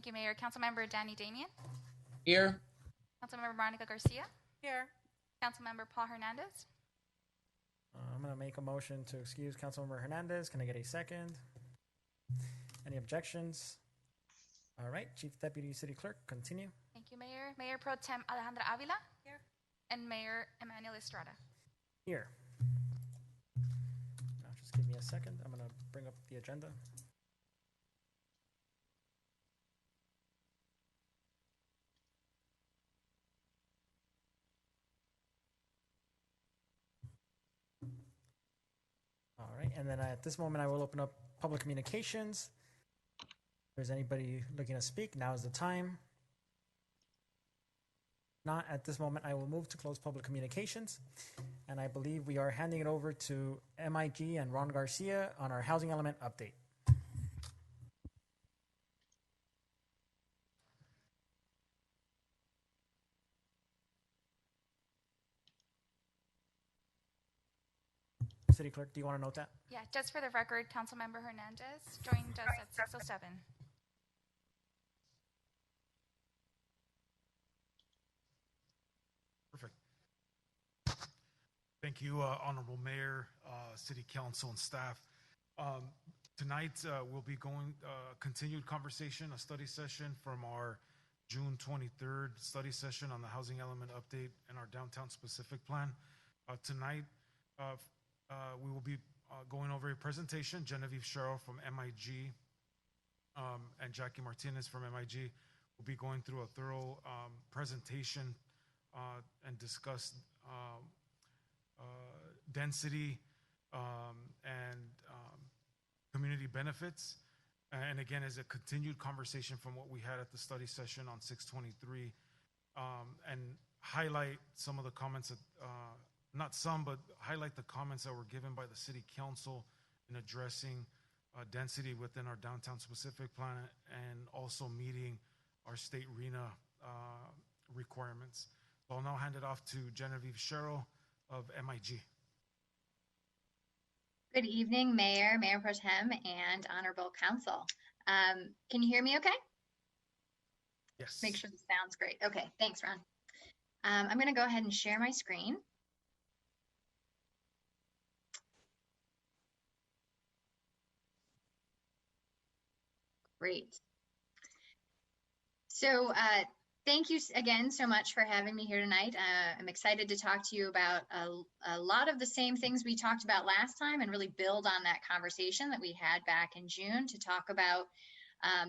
Thank you, Mayor. Councilmember Danny Damian. Here. Councilmember Monica Garcia. Here. Councilmember Paul Hernandez. I'm going to make a motion to excuse Councilmember Hernandez. Can I get a second? Any objections? All right, Chief Deputy City Clerk, continue. Thank you, Mayor. Mayor Pro Tem Alejandra Avila. Here. And Mayor Emmanuel Estrada. Here. Now just give me a second. I'm going to bring up the agenda. All right, and then at this moment, I will open up public communications. If there's anybody looking to speak, now is the time. Not at this moment, I will move to close public communications. And I believe we are handing it over to MIG and Ron Garcia on our housing element update. City Clerk, do you want to note that? Yeah, just for the record, Councilmember Hernandez joined us at 6:07. Perfect. Thank you, Honorable Mayor, City Council, and staff. Tonight, we'll be going continued conversation, a study session from our June 23rd study session on the housing element update and our downtown specific plan. Tonight, we will be going over a presentation. Genevieve Sherrill from MIG and Jackie Martinez from MIG will be going through a thorough presentation and discuss density and community benefits. And again, as a continued conversation from what we had at the study session on 6/23, and highlight some of the comments that, not some, but highlight the comments that were given by the City Council in addressing density within our downtown specific plan and also meeting our state RENA requirements. So I'll now hand it off to Genevieve Sherrill of MIG. Good evening, Mayor, Mayor Pro Tem, and Honorable Council. Can you hear me okay? Yes. Make sure the sound's great. Okay, thanks, Ron. I'm going to go ahead and share my screen. Great. So thank you again so much for having me here tonight. I'm excited to talk to you about a lot of the same things we talked about last time and really build on that conversation that we had back in June to talk about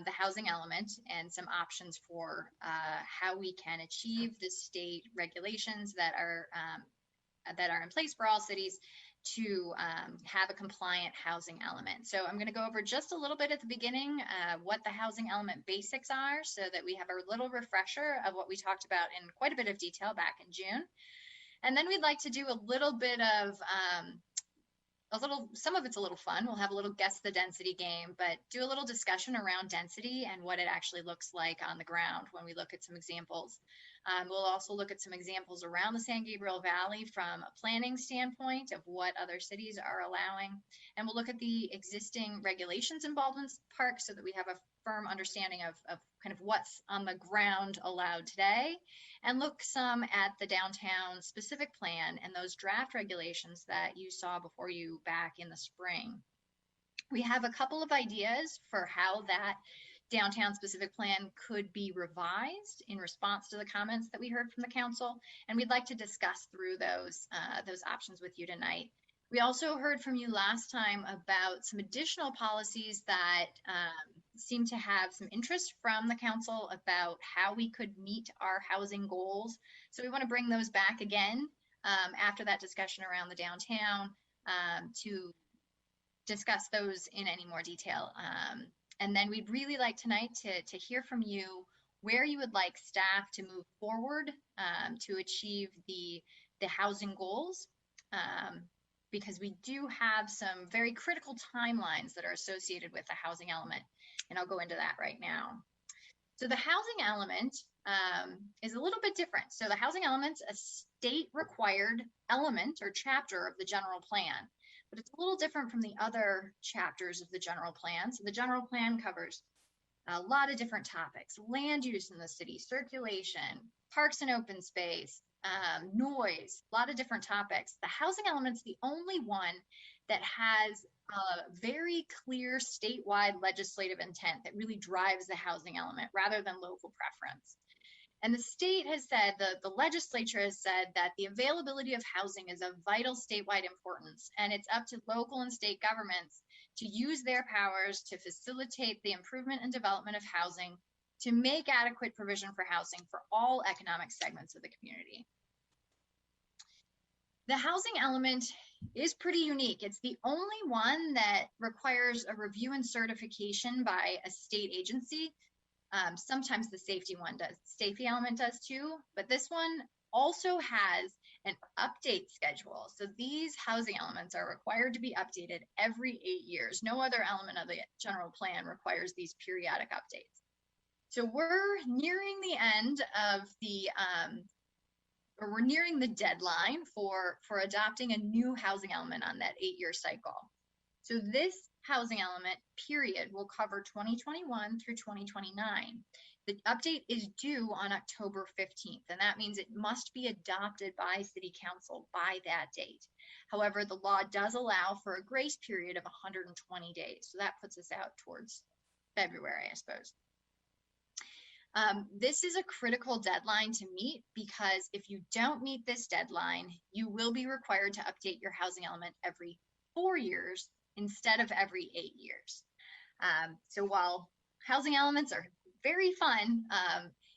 the housing element and some options for how we can achieve the state regulations that are in place for all cities to have a compliant housing element. So I'm going to go over just a little bit at the beginning what the housing element basics are so that we have a little refresher of what we talked about in quite a bit of detail back in June. And then we'd like to do a little bit of some of it's a little fun. We'll have a little guess the density game, but do a little discussion around density and what it actually looks like on the ground when we look at some examples. We'll also look at some examples around the San Gabriel Valley from a planning standpoint of what other cities are allowing. And we'll look at the existing regulations in Baldwin Park so that we have a firm understanding of kind of what's on the ground allowed today, and look some at the downtown specific plan and those draft regulations that you saw before you back in the spring. We have a couple of ideas for how that downtown specific plan could be revised in response to the comments that we heard from the council, and we'd like to discuss through those options with you tonight. We also heard from you last time about some additional policies that seem to have some interest from the council about how we could meet our housing goals. So we want to bring those back again after that discussion around the downtown to discuss those in any more detail. And then we'd really like tonight to hear from you where you would like staff to move forward to achieve the housing goals, because we do have some very critical timelines that are associated with the housing element, and I'll go into that right now. So the housing element is a little bit different. So the housing element's a state required element or chapter of the general plan, but it's a little different from the other chapters of the general plan. So the general plan covers a lot of different topics: land use in the city, circulation, parks and open space, noise, a lot of different topics. The housing element's the only one that has a very clear statewide legislative intent that really drives the housing element rather than local preference. And the state has said, the legislature has said that the availability of housing is of vital statewide importance, and it's up to local and state governments to use their powers to facilitate the improvement and development of housing, to make adequate provision for housing for all economic segments of the community. The housing element is pretty unique. It's the only one that requires a review and certification by a state agency. Sometimes the safety element does too, but this one also has an update schedule. So these housing elements are required to be updated every 8 years. No other element of the general plan requires these periodic updates. So we're nearing the end of the, or we're nearing the deadline for adopting a new housing element on that 8-year cycle. So this housing element period will cover 2021 through 2029. The update is due on October 15th, and that means it must be adopted by City Council by that date. However, the law does allow for a grace period of 120 days. So that puts us out towards February, I suppose. This is a critical deadline to meet, because if you don't meet this deadline, you will be required to update your housing element every 4 years instead of every 8 years. So while housing elements are very fun,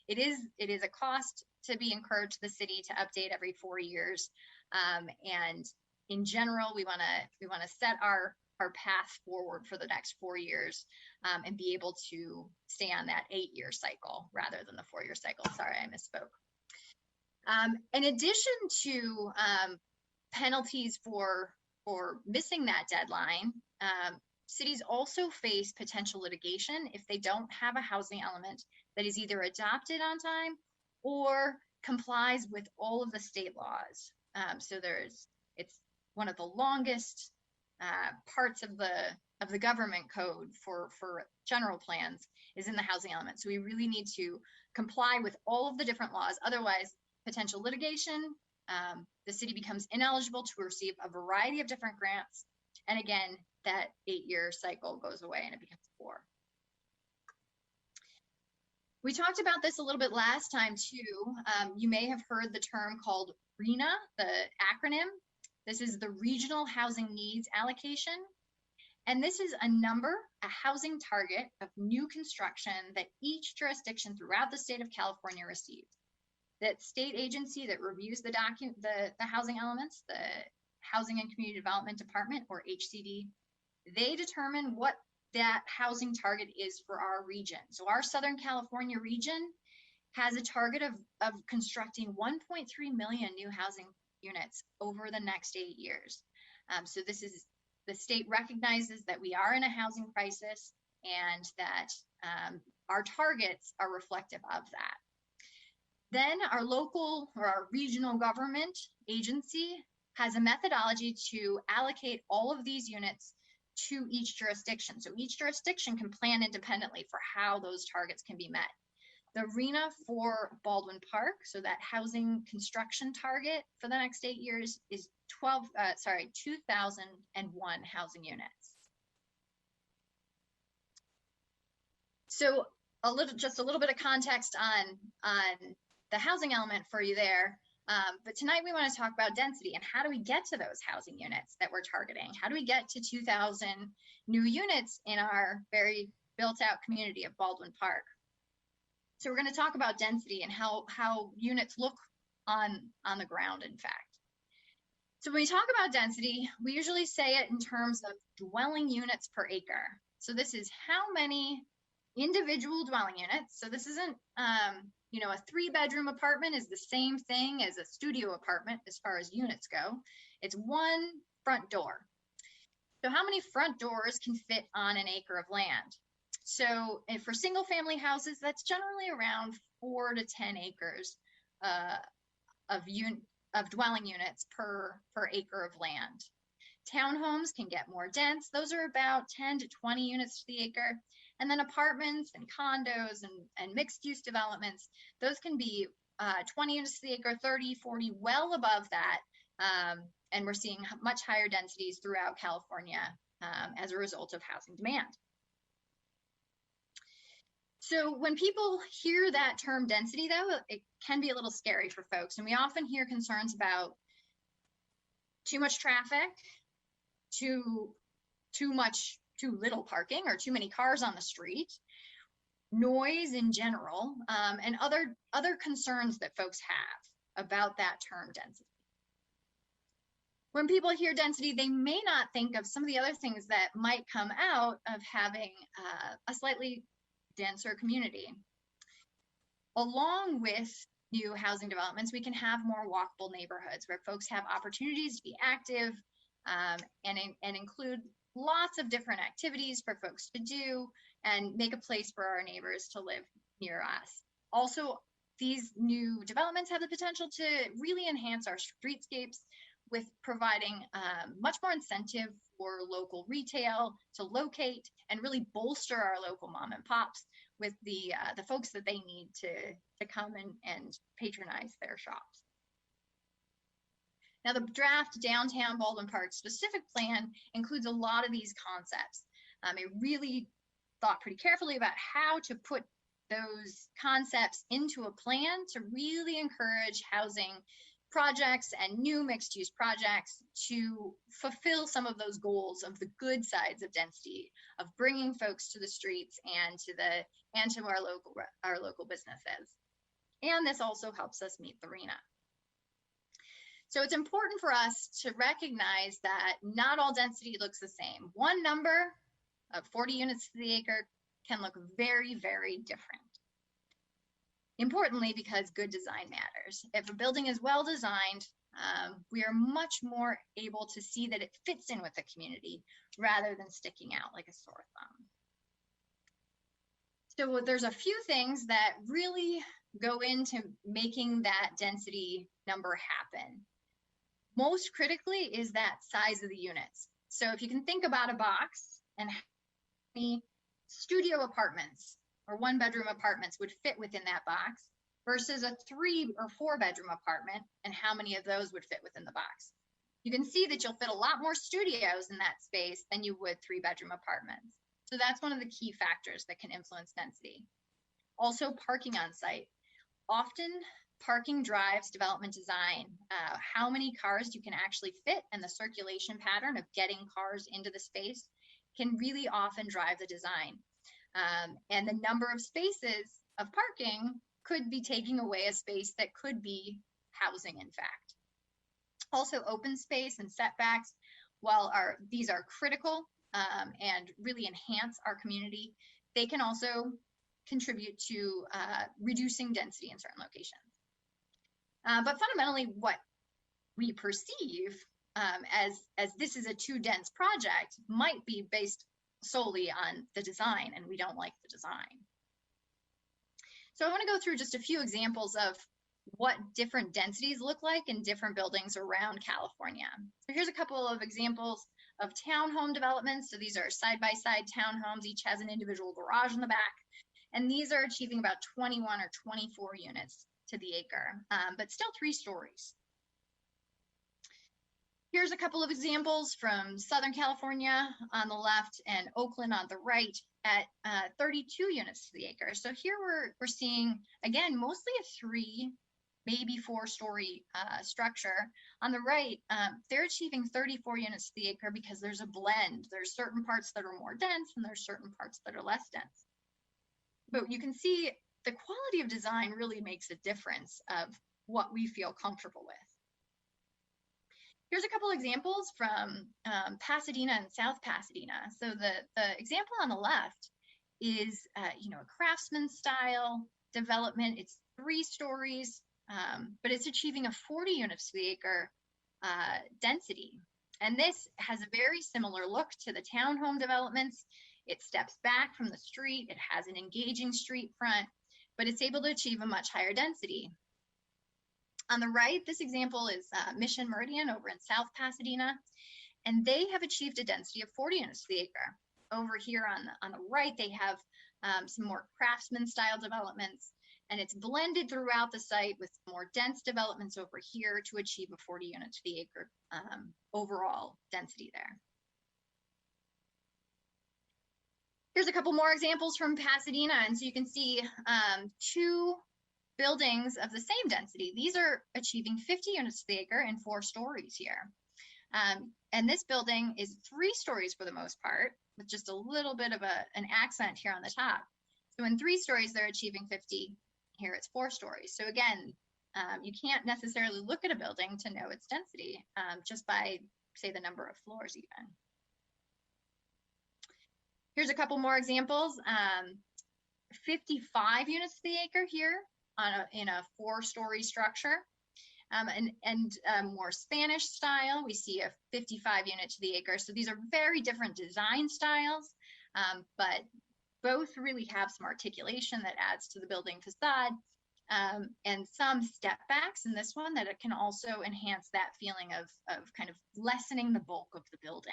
it is a cost to be incurred to the city to update every 4 years. And in general, we want to set our path forward for the next 4 years, and be able to stay on that 8-year cycle rather than the 4-year cycle. Sorry, I misspoke. In addition to penalties for missing that deadline, cities also face potential litigation if they don't have a housing element that is either adopted on time or complies with all of the state laws. So it's one of the longest parts of the government code for general plans is in the housing element. So we really need to comply with all of the different laws. Otherwise, potential litigation, the city becomes ineligible to receive a variety of different grants. And again, that 8-year cycle goes away and it becomes 4. We talked about this a little bit last time too. You may have heard the term called RHNA, the acronym. This is the Regional Housing Needs Allocation. And this is a number, a housing target of new construction that each jurisdiction throughout the state of California receives. That state agency that reviews the housing elements, the Housing and Community Development Department, or HCD, they determine what that housing target is for our region. So our Southern California region has a target of constructing 1.3 million new housing units over the next 8 years. So this is, the state recognizes that we are in a housing crisis and that our targets are reflective of that. Then our local or our regional government agency has a methodology to allocate all of these units to each jurisdiction. So each jurisdiction can plan independently for how those targets can be met. The RHNA for Baldwin Park, so that housing construction target for the next 8 years is 2,001 housing units. So just a little bit of context on the housing element for you there. But tonight we want to talk about density and how do we get to those housing units that we're targeting? How do we get to 2,000 new units in our very built out community of Baldwin Park? So we're going to talk about density and how units look on the ground, in fact. So when we talk about density, we usually say it in terms of dwelling units per acre. So this is how many individual dwelling units. So this isn't, you know, a 3-bedroom apartment is the same thing as a studio apartment as far as units go. It's one front door. So how many front doors can fit on an acre of land? So for single family houses, that's generally around 4 to 10 acres of dwelling units per acre of land. Townhomes can get more dense. Those are about 10 to 20 units to the acre. And then apartments and condos and mixed use developments, those can be 20 units to the acre, 30, 40, well above that. And we're seeing much higher densities throughout California as a result of housing demand. So when people hear that term density, though, it can be a little scary for folks. And we often hear concerns about too much traffic, too little parking, or too many cars on the street, noise in general, and other concerns that folks have about that term density. When people hear density, they may not think of some of the other things that might come out of having a slightly denser community. Along with new housing developments, we can have more walkable neighborhoods where folks have opportunities to be active and include lots of different activities for folks to do and make a place for our neighbors to live near us. Also, these new developments have the potential to really enhance our streetscapes with providing much more incentive for local retail to locate and really bolster our local mom and pops with the folks that they need to come and patronize their shops. Now, the draft Downtown Baldwin Park specific plan includes a lot of these concepts. It really thought pretty carefully about how to put those concepts into a plan to really encourage housing projects and new mixed-use projects to fulfill some of those goals of the good sides of density, of bringing folks to the streets and to our local businesses. And this also helps us meet the RHNA. So it's important for us to recognize that not all density looks the same. One number of 40 units to the acre can look very, very different. Importantly, because good design matters. If a building is well designed, we are much more able to see that it fits in with the community rather than sticking out like a sore thumb. So there's a few things that really go into making that density number happen. Most critically is that size of the units. So if you can think about a box and how many studio apartments or one-bedroom apartments would fit within that box versus a 3 or 4-bedroom apartment, and how many of those would fit within the box. You can see that you'll fit a lot more studios in that space than you would 3-bedroom apartments. So that's one of the key factors that can influence density. Also, parking on site. Often, parking drives development design. How many cars you can actually fit and the circulation pattern of getting cars into the space can really often drive the design. And the number of spaces of parking could be taking away a space that could be housing, in fact. Also, open space and setbacks, while these are critical and really enhance our community, they can also contribute to reducing density in certain locations. But fundamentally, what we perceive as this is a too dense project might be based solely on the design, and we don't like the design. So I want to go through just a few examples of what different densities look like in different buildings around California. So here's a couple of examples of townhome developments. So these are side-by-side townhomes. Each has an individual garage in the back. And these are achieving about 21 or 24 units to the acre, but still 3 stories. Here's a couple of examples from Southern California on the left and Oakland on the right at 32 units to the acre. So here we're seeing, again, mostly a 3, maybe 4-story structure. On the right, they're achieving 34 units to the acre because there's a blend. There's certain parts that are more dense and there's certain parts that are less dense. But you can see the quality of design really makes a difference of what we feel comfortable with. Here's a couple examples from Pasadena and South Pasadena. So the example on the left is a craftsman style development. It's 3 stories, but it's achieving a 40 units to the acre density. And this has a very similar look to the townhome developments. It steps back from the street. It has an engaging street front, but it's able to achieve a much higher density. On the right, this example is Mission Meridian over in South Pasadena, and they have achieved a density of 40 units to the acre. Over here on the right, they have some more craftsman style developments, and it's blended throughout the site with more dense developments over here to achieve a 40 units to the acre overall density there. Here's a couple more examples from Pasadena, and so you can see two buildings of the same density. These are achieving 50 units to the acre and 4 stories here. And this building is 3 stories for the most part, with just a little bit of an accent here on the top. So in 3 stories, they're achieving 50. Here it's 4 stories. So again, you can't necessarily look at a building to know its density just by, say, the number of floors even. Here's a couple more examples. 55 units to the acre here in a 4-story structure. And more Spanish style, we see a 55 unit to the acre. So these are very different design styles, but both really have some articulation that adds to the building facade, and some step backs in this one that it can also enhance that feeling of kind of lessening the bulk of the building.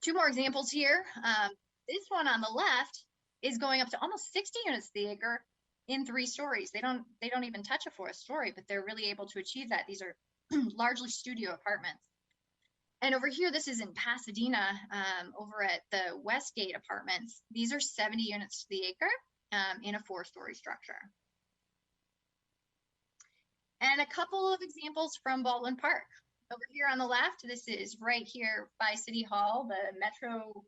2 more examples here. This one on the left is going up to almost 60 units to the acre in 3 stories. They don't even touch a 4th story, but they're really able to achieve that. These are largely studio apartments. And over here, this is in Pasadena, over at the Westgate Apartments. These are 70 units to the acre in a 4-story structure. And a couple of examples from Baldwin Park. Over here on the left, this is right here by City Hall, the Metro,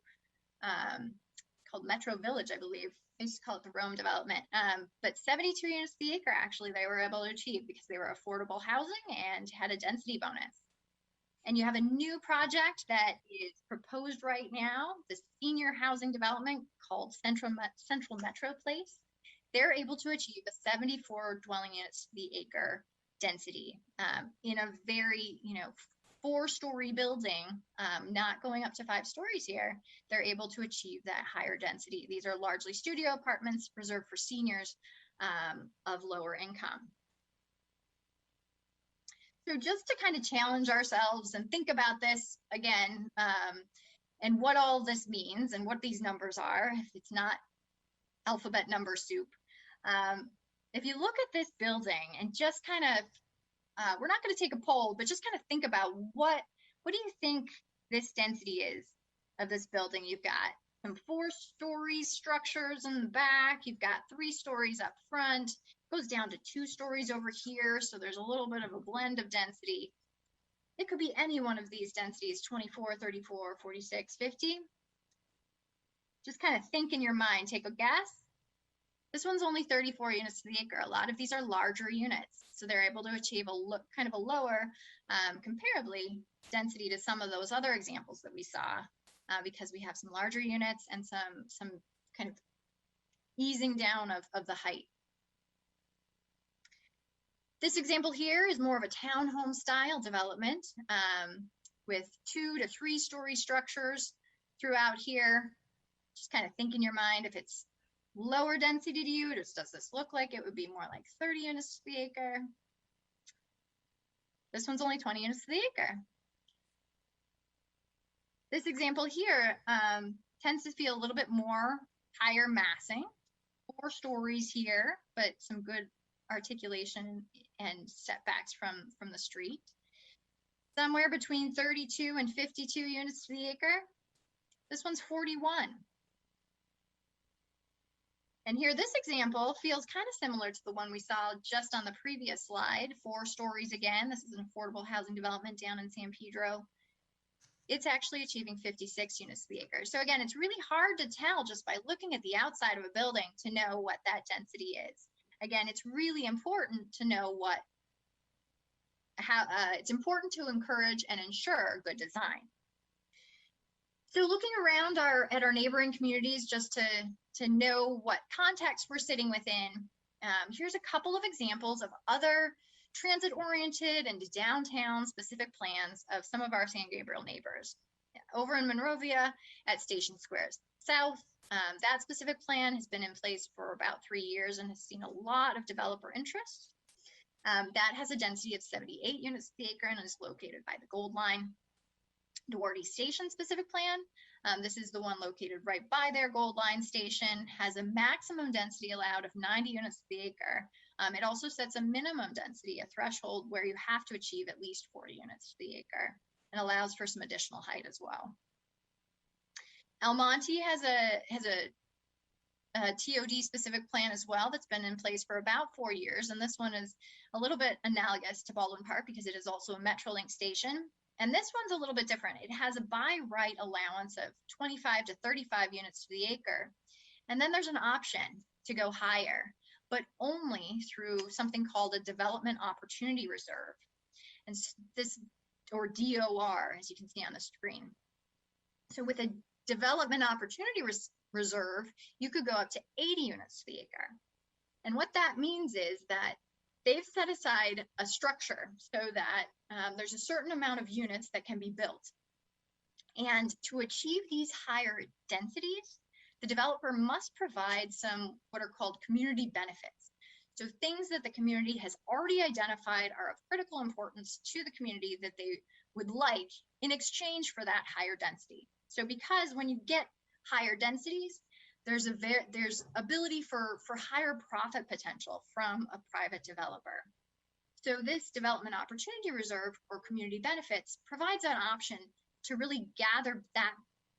called Metro Village, I believe. I used to call it the Rome development. But 72 units to the acre, actually, they were able to achieve because they were affordable housing and had a density bonus. And you have a new project that is proposed right now, the senior housing development called Central Metro Place. They're able to achieve a 74 dwelling units to the acre density in a very, 4-story building, not going up to 5 stories here. They're able to achieve that higher density. These are largely studio apartments reserved for seniors of lower income. So just to kind of challenge ourselves and think about this again, and what all this means and what these numbers are, if it's not alphabet number soup. If you look at this building and just kind of, we're not going to take a poll, but just kind of think about what do you think this density is of this building? You've got some 4-story structures in the back. You've got 3 stories up front. Goes down to 2 stories over here. So there's a little bit of a blend of density. It could be any one of these densities, 24, 34, 46, 50. Just kind of think in your mind, take a guess. This one's only 34 units to the acre. A lot of these are larger units, so they're able to achieve kind of a lower, comparably, density to some of those other examples that we saw, because we have some larger units and some kind of easing down of the height. This example here is more of a townhome style development with 2 to 3 story structures throughout here. Just kind of think in your mind, if it's lower density to you, does this look like it would be more like 30 units to the acre? This one's only 20 units to the acre. This example here tends to feel a little bit more higher massing, 4 stories here, but some good articulation and setbacks from the street. Somewhere between 32 and 52 units to the acre. This one's 41. And here, this example feels kind of similar to the one we saw just on the previous slide. 4 stories again. This is an affordable housing development down in San Pedro. It's actually achieving 56 units to the acre. So again, it's really hard to tell just by looking at the outside of a building to know what that density is. Again, it's really important to know it's important to encourage and ensure good design. So looking around at our neighboring communities, just to know what context we're sitting within, here's a couple of examples of other transit-oriented and downtown-specific plans of some of our San Gabriel neighbors. Over in Monrovia at Station Square South, that specific plan has been in place for about 3 years and has seen a lot of developer interest. That has a density of 78 units to the acre and is located by the Gold Line. Duarte Station specific plan. This is the one located right by their Gold Line station, has a maximum density allowed of 90 units to the acre. It also sets a minimum density, a threshold where you have to achieve at least 40 units to the acre, and allows for some additional height as well. El Monte has a TOD specific plan as well that's been in place for about 4 years, and this one is a little bit analogous to Baldwin Park because it is also a Metrolink station. And this one's a little bit different. It has a by right allowance of 25 to 35 units to the acre. And then there's an option to go higher, but only through something called a Development Opportunity Reserve. And this, or DOR, as you can see on the screen. So with a Development Opportunity Reserve, you could go up to 80 units to the acre. And what that means is that they've set aside a structure so that there's a certain amount of units that can be built. And to achieve these higher densities, the developer must provide some what are called community benefits. So things that the community has already identified are of critical importance to the community that they would like in exchange for that higher density. So because when you get higher densities, there's ability for higher profit potential from a private developer. So this Development Opportunity Reserve or community benefits provides an option to really gather that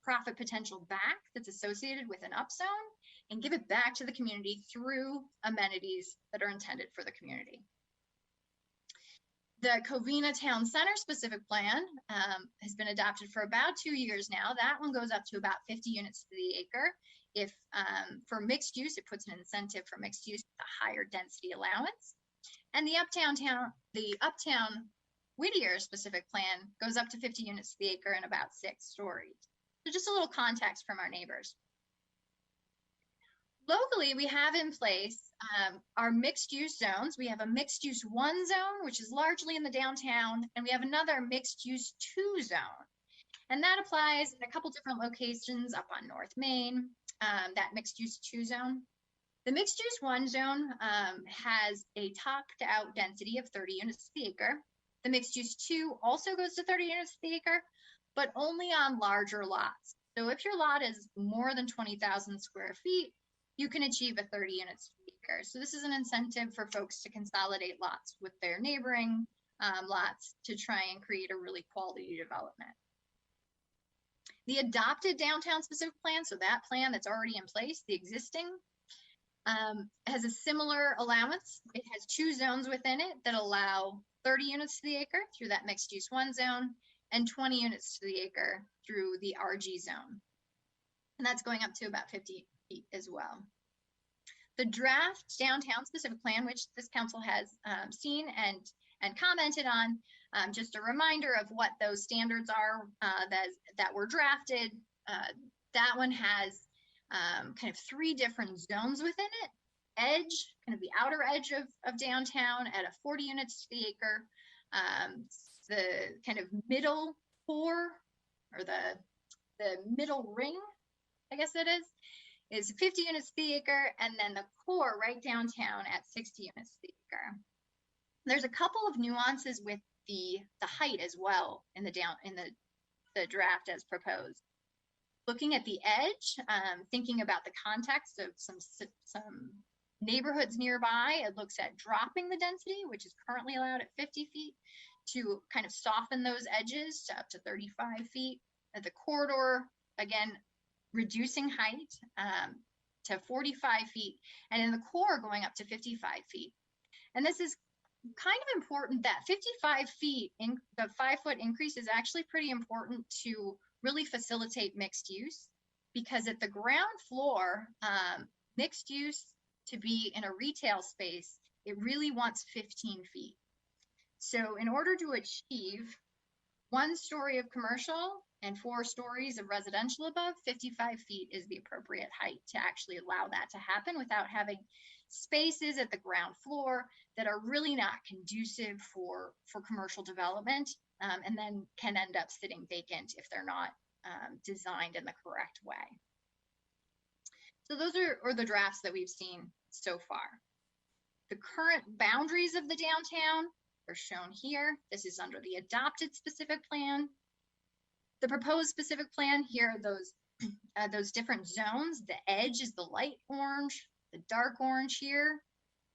profit potential back that's associated with an upzone and give it back to the community through amenities that are intended for the community. The Covina Town Center specific plan has been adopted for about 2 years now. That one goes up to about 50 units to the acre. If for mixed use, it puts an incentive for mixed use with a higher density allowance. And the Uptown Whittier specific plan goes up to 50 units to the acre and about 6 stories. So just a little context from our neighbors. Locally, we have in place our mixed use zones. We have a mixed use 1 zone, which is largely in the downtown, and we have another mixed use 2 zone. And that applies in a couple different locations up on North Main, that mixed use 2 zone. The mixed use 1 zone has a topped out density of 30 units to the acre. The mixed use 2 also goes to 30 units to the acre, but only on larger lots. So if your lot is more than 20,000 square feet, you can achieve a 30 units to the acre. So this is an incentive for folks to consolidate lots with their neighboring lots to try and create a really quality development. The adopted downtown specific plan, so that plan that's already in place, the existing, has a similar allowance. It has 2 zones within it that allow 30 units to the acre through that mixed use 1 zone and 20 units to the acre through the RG zone. And that's going up to about 50 feet as well. The draft downtown specific plan, which this council has seen and commented on, just a reminder of what those standards are that were drafted. That one has kind of 3 different zones within it. Edge, kind of the outer edge of downtown at a 40 units to the acre. The kind of middle core, or the middle ring, I guess it is 50 units to the acre, and then the core right downtown at 60 units to the acre. There's a couple of nuances with the height as well in the draft as proposed. Looking at the edge, thinking about the context of some neighborhoods nearby, it looks at dropping the density, which is currently allowed at 50 feet, to kind of soften those edges to up to 35 feet. At the corridor, again, reducing height to 45 feet, and in the core going up to 55 feet. And this is kind of important that 55 feet, in the 5-foot increase is actually pretty important to really facilitate mixed use, because at the ground floor, mixed use to be in a retail space, it really wants 15 feet. So in order to achieve 1 story of commercial and 4 stories of residential above, 55 feet is the appropriate height to actually allow that to happen without having spaces at the ground floor that are really not conducive for commercial development, and then can end up sitting vacant if they're not designed in the correct way. So those are the drafts that we've seen so far. The current boundaries of the downtown are shown here. This is under the adopted specific plan. The proposed specific plan, here are those different zones. The edge is the light orange, the dark orange here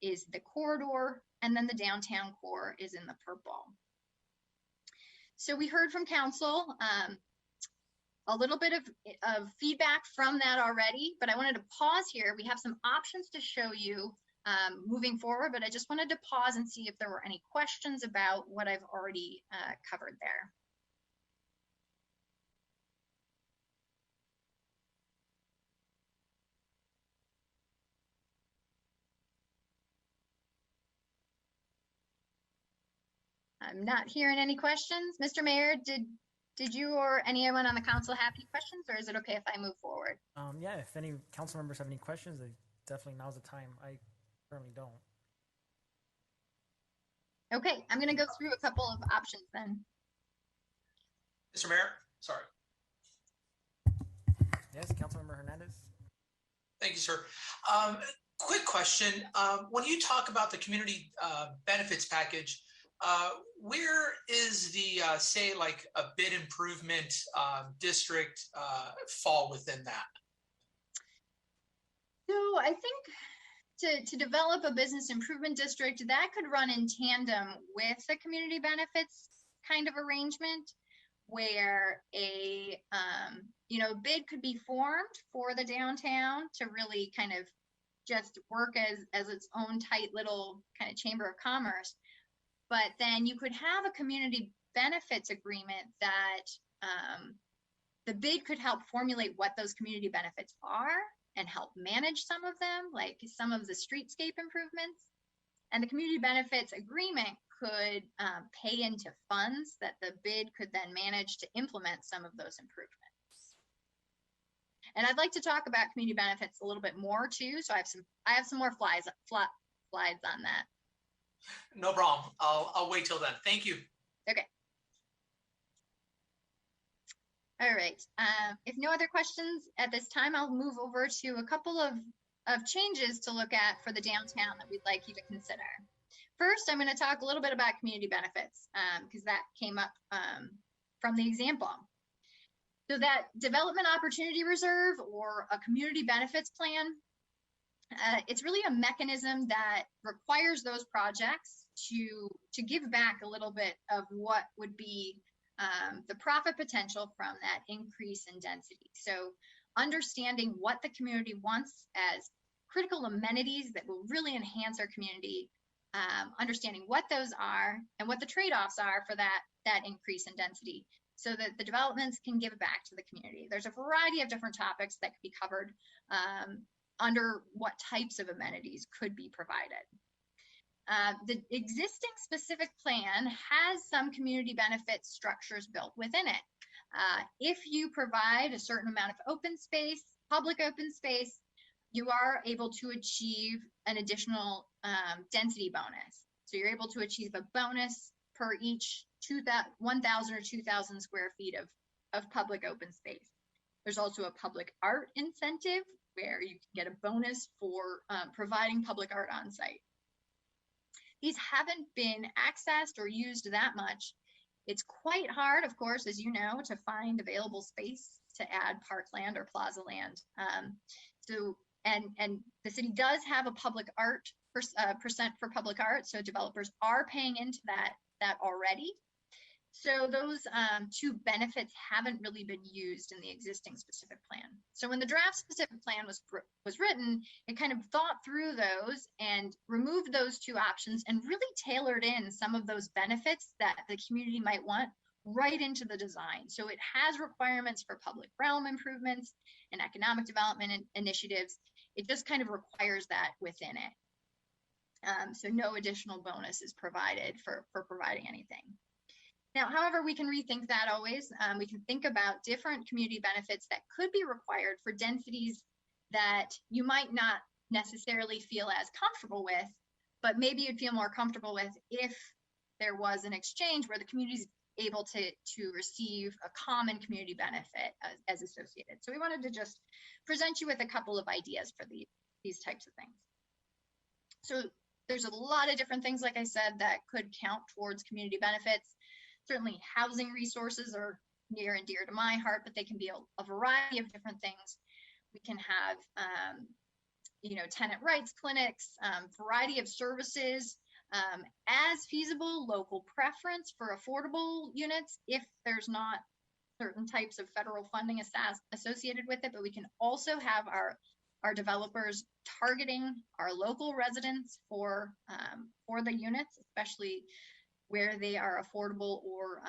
is the corridor, and then the downtown core is in the purple. So we heard from council a little bit of feedback from that already, but I wanted to pause here. We have some options to show you moving forward, but I just wanted to pause and see if there were any questions about what I've already covered there. I'm not hearing any questions. Mr. Mayor, did you or anyone on the council have any questions, or is it okay if I move forward? Yeah, if any council members have any questions, they definitely, now's the time. I currently don't. Okay, I'm going to go through a couple of options then. Mr. Mayor, sorry. Yes, Councilmember Hernandez. Thank you, sir. Quick question. When you talk about the community benefits package, where is the, say, like a bid improvement district fall within that? So I think to develop a business improvement district, that could run in tandem with a community benefits kind of arrangement, where a bid could be formed for the downtown to really kind of just work as its own tight little kind of chamber of commerce. But then you could have a community benefits agreement that the bid could help formulate what those community benefits are and help manage some of them, like some of the streetscape improvements. And the community benefits agreement could pay into funds that the bid could then manage to implement some of those improvements. And I'd like to talk about community benefits a little bit more too. So I have some more slides on that. No problem. I'll wait till then. Thank you. Okay. All right. If no other questions at this time, I'll move over to a couple of changes to look at for the downtown that we'd like you to consider. First, I'm going to talk a little bit about community benefits because that came up from the example. So that development opportunity reserve or a community benefits plan, it's really a mechanism that requires those projects to give back a little bit of what would be the profit potential from that increase in density. So understanding what the community wants as critical amenities that will really enhance our community, understanding what those are and what the trade-offs are for that increase in density, so that the developments can give back to the community. There's a variety of different topics that could be covered under what types of amenities could be provided. The existing specific plan has some community benefit structures built within it. If you provide a certain amount of open space, public open space, you are able to achieve an additional density bonus. So you're able to achieve a bonus per each 1,000 or 2,000 square feet of public open space. There's also a public art incentive where you can get a bonus for providing public art on site. These haven't been accessed or used that much. It's quite hard, of course, as you know, to find available space to add parkland or plaza land. And the city does have a public art percent for public art, so developers are paying into that already. So those two benefits haven't really been used in the existing specific plan. So when the draft specific plan was written, it kind of thought through those and removed those two options and really tailored in some of those benefits that the community might want right into the design. So it has requirements for public realm improvements and economic development initiatives. It just kind of requires that within it. So no additional bonus is provided for providing anything. Now, however, we can rethink that always. We can think about different community benefits that could be required for densities that you might not necessarily feel as comfortable with, but maybe you'd feel more comfortable with if there was an exchange where the community is able to receive a common community benefit as associated. So we wanted to just present you with a couple of ideas for these types of things. So there's a lot of different things, like I said, that could count towards community benefits. Certainly housing resources are near and dear to my heart, but they can be a variety of different things. We can have, tenant rights clinics, variety of services, as feasible, local preference for affordable units if there's not certain types of federal funding associated with it. But we can also have our developers targeting our local residents for the units, especially where they are affordable or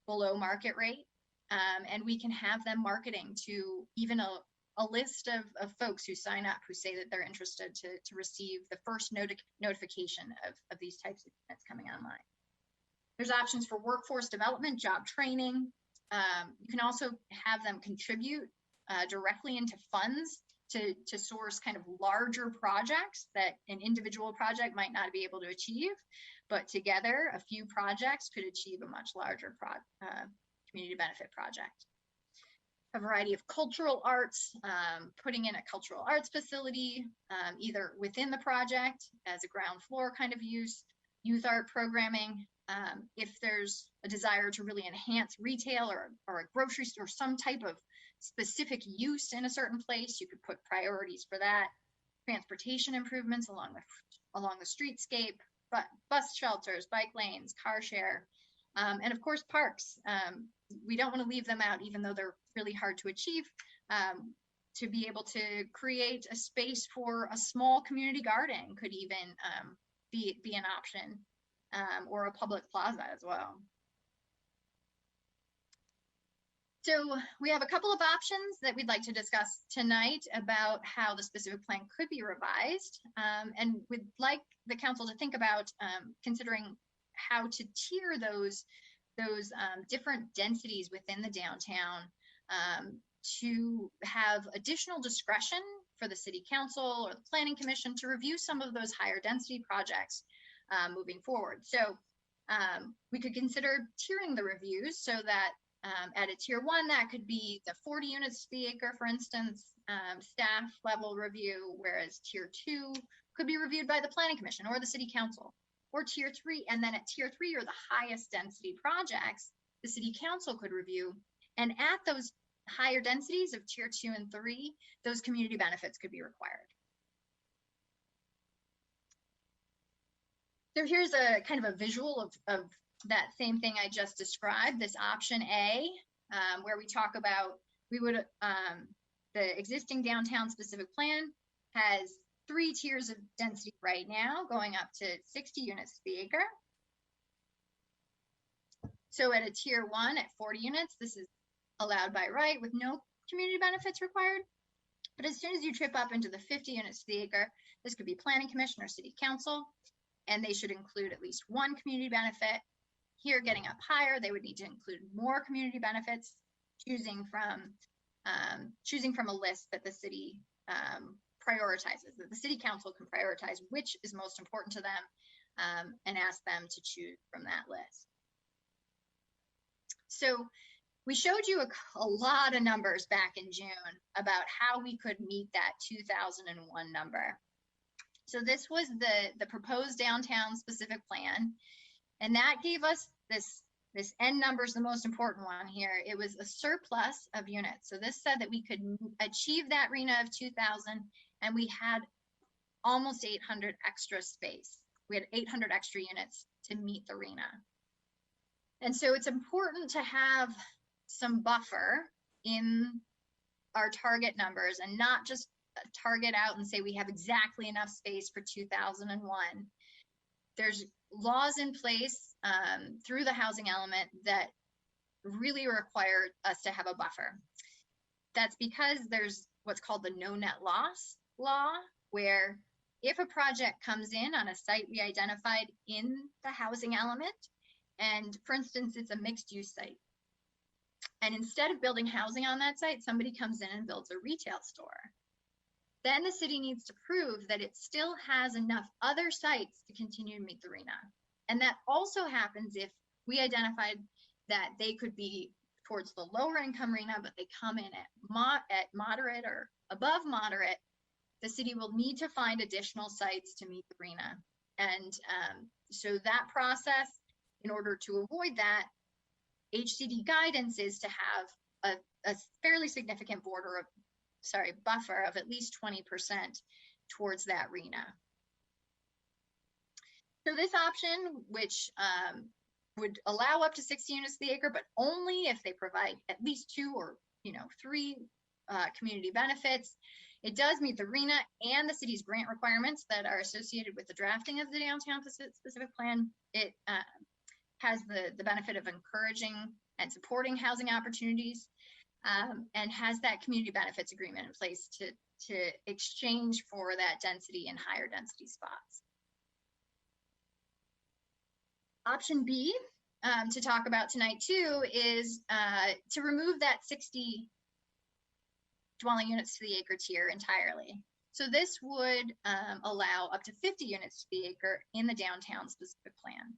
below market rate. And we can have them marketing to even a list of folks who sign up who say that they're interested to receive the first notification of these types of units coming online. There's options for workforce development, job training. You can also have them contribute directly into funds to source kind of larger projects that an individual project might not be able to achieve, but together a few projects could achieve a much larger community benefit project. A variety of cultural arts, putting in a cultural arts facility, either within the project as a ground floor kind of use, youth art programming. If there's a desire to really enhance retail or a grocery store, some type of specific use in a certain place, you could put priorities for that. Transportation improvements along the streetscape, bus shelters, bike lanes, car share, and of course parks. We don't want to leave them out, even though they're really hard to achieve. To be able to create a space for a small community garden could even be an option, or a public plaza as well. So we have a couple of options that we'd like to discuss tonight about how the specific plan could be revised, and we'd like the council to think about considering how to tier those different densities within the downtown, to have additional discretion for the city council or the planning commission to review some of those higher density projects moving forward. So we could consider tiering the reviews so that at a tier 1, that could be the 40 units per acre, for instance, staff level review, whereas tier 2 could be reviewed by the planning commission or the city council, or tier 3. And then at tier 3, or the highest density projects, the city council could review. And at those higher densities of tier 2 and 3, those community benefits could be required. So here's a kind of a visual of that same thing I just described, this option A, where we talk about, the existing downtown specific plan has 3 tiers of density right now, going up to 60 units per acre. So at a tier 1 at 40 units, this is allowed by right with no community benefits required. But as soon as you trip up into the 50 units per acre, this could be planning commission or city council, and they should include at least 1 community benefit. Here, getting up higher, they would need to include more community benefits, choosing from a list that the city prioritizes, that the city council can prioritize which is most important to them, and ask them to choose from that list. So we showed you a lot of numbers back in June about how we could meet that 2001 number. So this was the proposed downtown specific plan. And that gave us this end number is the most important one here. It was a surplus of units. So this said that we could achieve that RHNA of 2000, and we had almost 800 extra space. We had 800 extra units to meet the RHNA. And so it's important to have some buffer in our target numbers and not just target out and say we have exactly enough space for 2001. There's laws in place through the housing element that really require us to have a buffer. That's because there's what's called the no net loss law, where if a project comes in on a site we identified in the housing element, and for instance, it's a mixed use site, and instead of building housing on that site, somebody comes in and builds a retail store, then the city needs to prove that it still has enough other sites to continue to meet the RHNA. And that also happens if we identified that they could be towards the lower income RHNA, but they come in at moderate or above moderate, the city will need to find additional sites to meet the RHNA. And so that process, in order to avoid that, HCD guidance is to have a fairly significant buffer of at least 20% towards that RENA. So this option, which would allow up to 60 units to the acre, but only if they provide at least 2 or 3 community benefits. It does meet the RENA and the city's grant requirements that are associated with the drafting of the downtown specific plan. It has the benefit of encouraging and supporting housing opportunities, and has that community benefits agreement in place to exchange for that density in higher density spots. Option B, to talk about tonight too, is to remove that 60 dwelling units to the acre tier entirely. So this would allow up to 50 units to the acre in the downtown specific plan.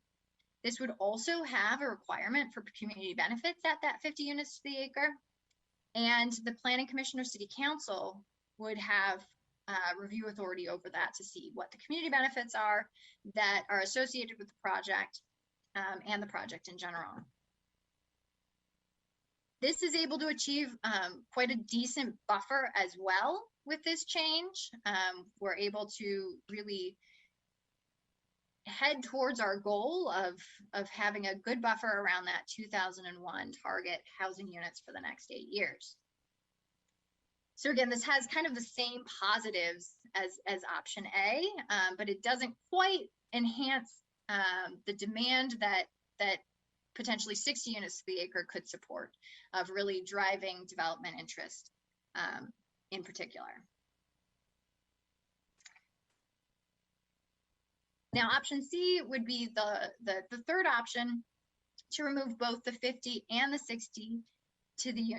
This would also have a requirement for community benefits at that 50 units to the acre. And the Planning Commission or City Council would have review authority over that to see what the community benefits are that are associated with the project and the project in general. This is able to achieve quite a decent buffer as well with this change. We're able to really head towards our goal of having a good buffer around that 2001 target housing units for the next 8 years. So again, this has kind of the same positives as option A, but it doesn't quite enhance the demand that potentially 60 units to the acre could support, of really driving development interest in particular. Now, option C would be the third option, to remove both the 50 and the 60 to the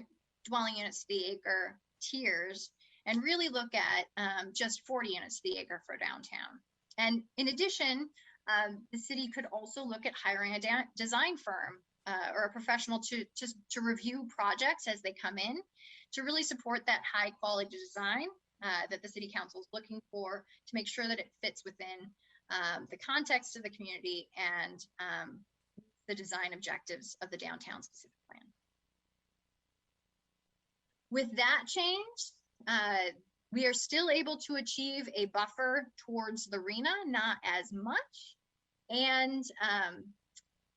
dwelling units to the acre tiers, and really look at just 40 units to the acre for downtown. And in addition, the city could also look at hiring a design firm or a professional to review projects as they come in, to really support that high quality design that the city council is looking for, to make sure that it fits within the context of the community and the design objectives of the downtown specific plan. With that change, we are still able to achieve a buffer towards the RENA, not as much, and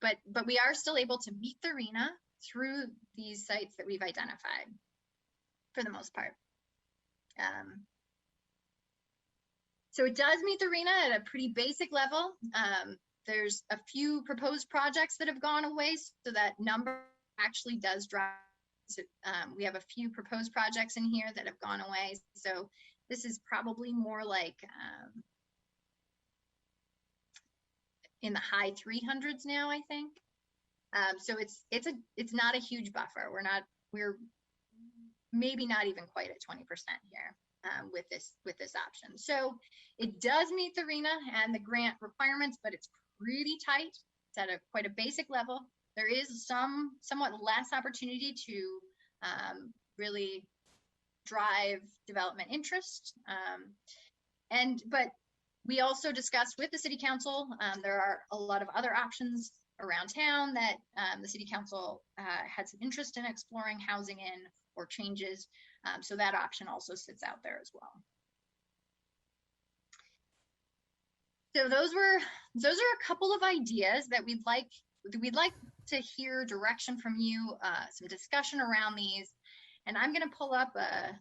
but we are still able to meet the RENA through these sites that we've identified for the most part. So it does meet the RENA at a pretty basic level. There's a few proposed projects that have gone away, so that number actually does drop. So, we have a few proposed projects in here that have gone away. So this is probably more like in the high 300s now, I think. So it's not a huge buffer. We're maybe not even quite at 20% here with this option. So it does meet the RENA and the grant requirements, but it's pretty tight. It's at quite a basic level. There is somewhat less opportunity to really drive development interest. But we also discussed with the city council, there are a lot of other options around town that the city council had some interest in exploring housing in or changes. So that option also sits out there as well. So those are a couple of ideas that we'd like to hear direction from you, some discussion around these. And I'm going to pull up a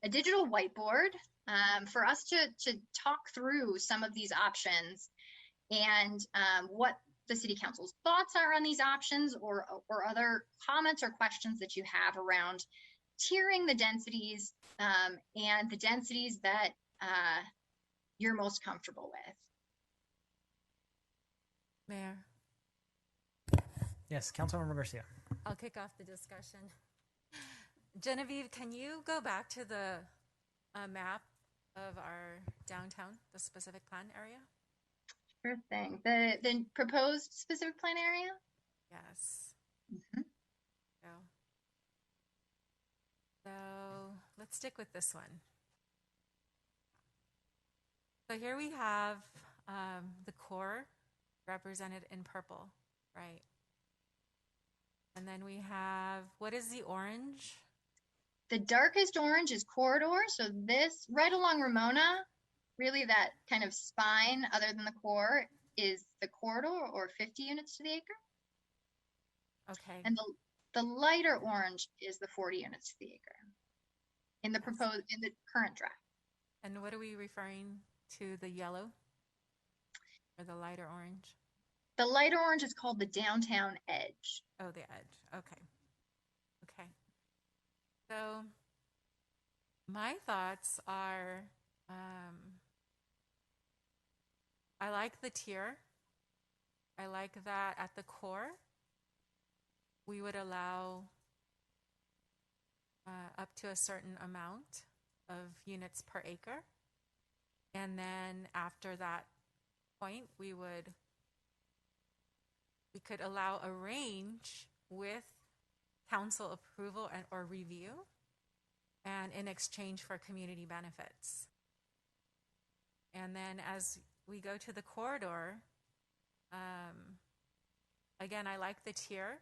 digital whiteboard for us to talk through some of these options and what the city council's thoughts are on these options, or other comments or questions that you have around tiering the densities and the densities that you're most comfortable with. Mayor, Yes, Councilmember Garcia. I'll kick off the discussion. Genevieve, can you go back to the map of our downtown, the specific plan area? Sure thing. The proposed specific plan area? Yes. Mm-hmm. So let's stick with this one. So here we have the core represented in purple, right? And then we have, what is the orange? The darkest orange is corridor. So this right along Ramona, really that kind of spine other than the core is the corridor, or 50 units to the acre. Okay. And the lighter orange is the 40 units to the acre in the current draft. And what are we referring to, the yellow or the lighter orange? The lighter orange is called the downtown edge. Oh, the edge. Okay. Okay. So my thoughts are, I like the tier. I like that at the core, we would allow up to a certain amount of units per acre. And then after that point, we could allow a range with council approval or review, and in exchange for community benefits. And then as we go to the corridor, again, I like the tier.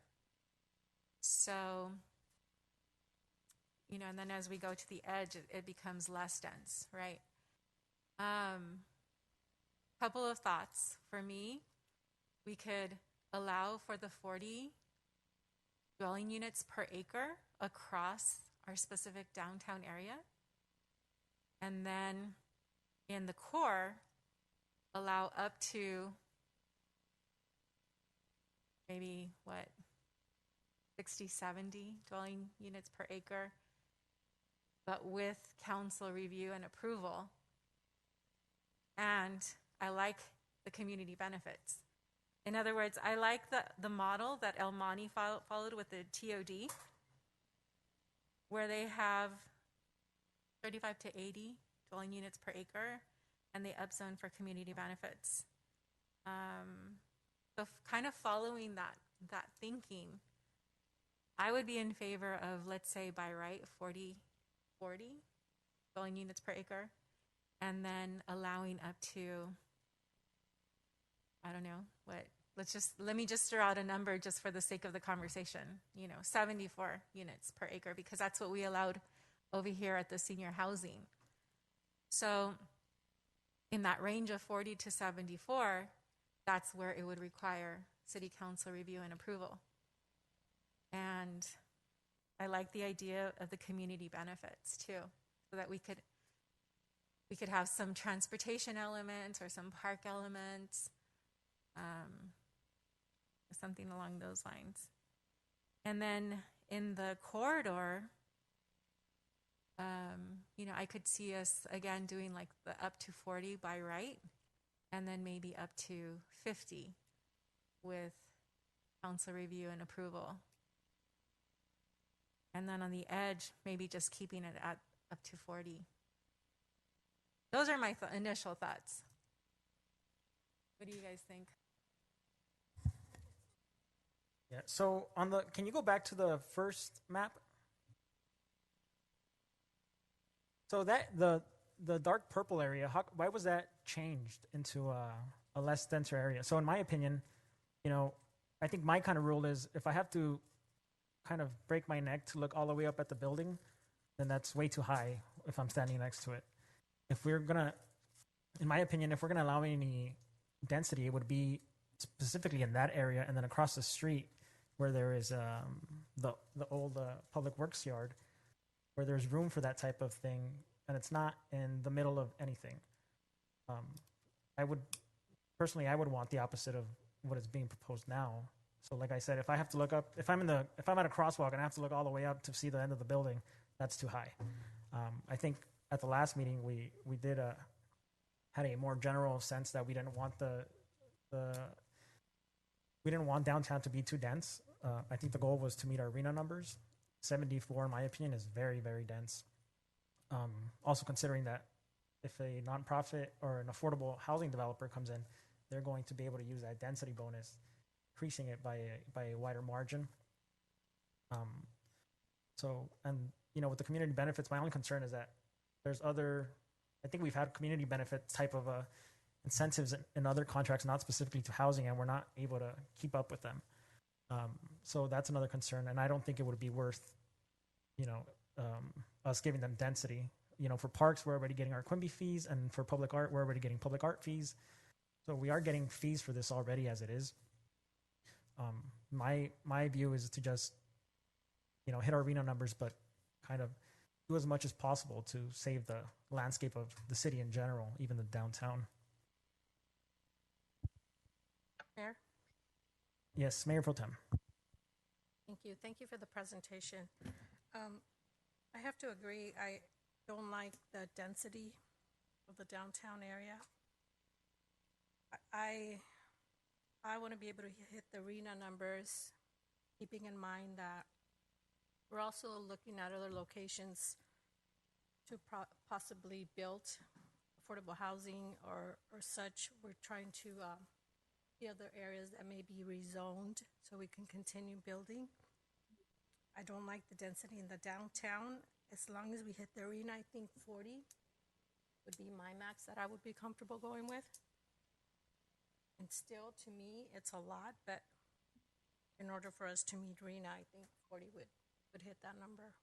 So, and then as we go to the edge, it becomes less dense, right? Couple of thoughts for me. We could allow for the 40 dwelling units per acre across our specific downtown area. And then in the core, allow up to maybe 60, 70 dwelling units per acre, but with council review and approval. And I like the community benefits. In other words, I like the model that El Monte followed with the TOD, where they have 35 to 80 dwelling units per acre, and they upzone for community benefits. So kind of following that thinking, I would be in favor of, let's say by right, 40 dwelling units per acre, and then allowing up to, I don't know, let me just throw out a number just for the sake of the conversation, 74 units per acre, because that's what we allowed over here at the senior housing. So in that range of 40 to 74, that's where it would require city council review and approval. And I like the idea of the community benefits too, so that we could have some transportation elements or some park elements, something along those lines. And then in the corridor, I could see us again doing like the up to 40 by right, and then maybe up to 50 with council review and approval. And then on the edge, maybe just keeping it at up to 40. Those are my initial thoughts. What do you guys think? Yeah. So can you go back to the first map? So that the dark purple area, why was that changed into a less denser area? So in my opinion, I think my kind of rule is if I have to kind of break my neck to look all the way up at the building, then that's way too high if I'm standing next to it. In my opinion, if we're gonna allow any density, it would be specifically in that area, and then across the street where there is the old public works yard, where there's room for that type of thing, and it's not in the middle of anything. I would want the opposite of what is being proposed now. So like I said, if I have to look up, if I'm at a crosswalk and I have to look all the way up to see the end of the building, that's too high. I think at the last meeting we did had a more general sense that we didn't want we didn't want downtown to be too dense. I think the goal was to meet our RENA numbers. 74, in my opinion, is very, very dense. Also considering that if a nonprofit or an affordable housing developer comes in, they're going to be able to use that density bonus, increasing it by a wider margin. With the community benefits, my only concern is that there's I think we've had community benefit type of incentives in other contracts, not specifically to housing, and we're not able to keep up with them. So that's another concern, and I don't think it would be worth, us giving them density. For parks, we're already getting our Quimby fees, and for public art, we're already getting public art fees. So we are getting fees for this already as it is. My view is to just, hit our arena numbers, but kind of do as much as possible to save the landscape of the city in general, even the downtown. Mayor? Yes, Mayor Pro Tem. Thank you. Thank you for the presentation. I have to agree. I don't like the density of the downtown area. I want to be able to hit the arena numbers, keeping in mind that we're also looking at other locations to possibly build affordable housing or such. We're trying to see other areas that may be rezoned so we can continue building. I don't like the density in the downtown. As long as we hit the arena, I think 40 would be my max that I would be comfortable going with. And still, to me, it's a lot, but in order for us to meet arena, I think 40 would hit that number.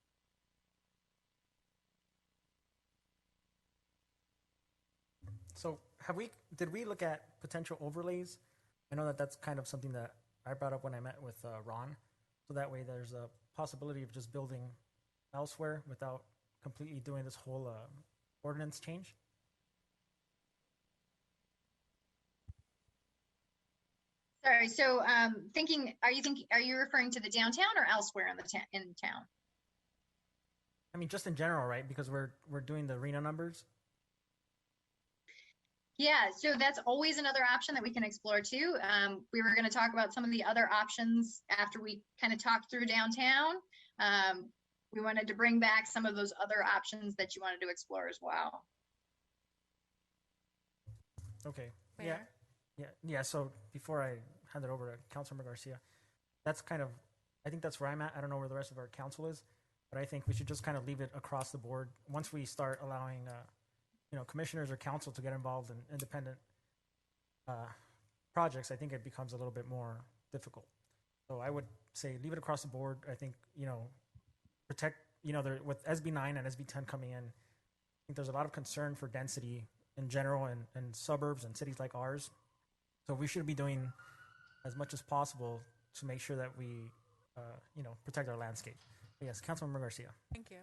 So did we look at potential overlays? I know that that's kind of something that I brought up when I met with Ron. So that way there's a possibility of just building elsewhere without completely doing this whole ordinance change. Sorry. So, are you referring to the downtown or elsewhere in town? I mean, just in general, right? Because we're doing the arena numbers. Yeah, so that's always another option that we can explore too. We were going to talk about some of the other options after we kind of talked through downtown. We wanted to bring back some of those other options that you wanted to explore as well. Okay. Where? Yeah. So before I hand it over to Councilmember Garcia, I think that's where I'm at. I don't know where the rest of our council is, but I think we should just kind of leave it across the board. Once we start allowing, commissioners or council to get involved in independent projects, I think it becomes a little bit more difficult. So I would say leave it across the board. I think, protect, with SB 9 and SB 10 coming in, I think there's a lot of concern for density in general in suburbs and cities like ours. So we should be doing as much as possible to make sure that we, protect our landscape. But yes, Councilmember Garcia. Thank you.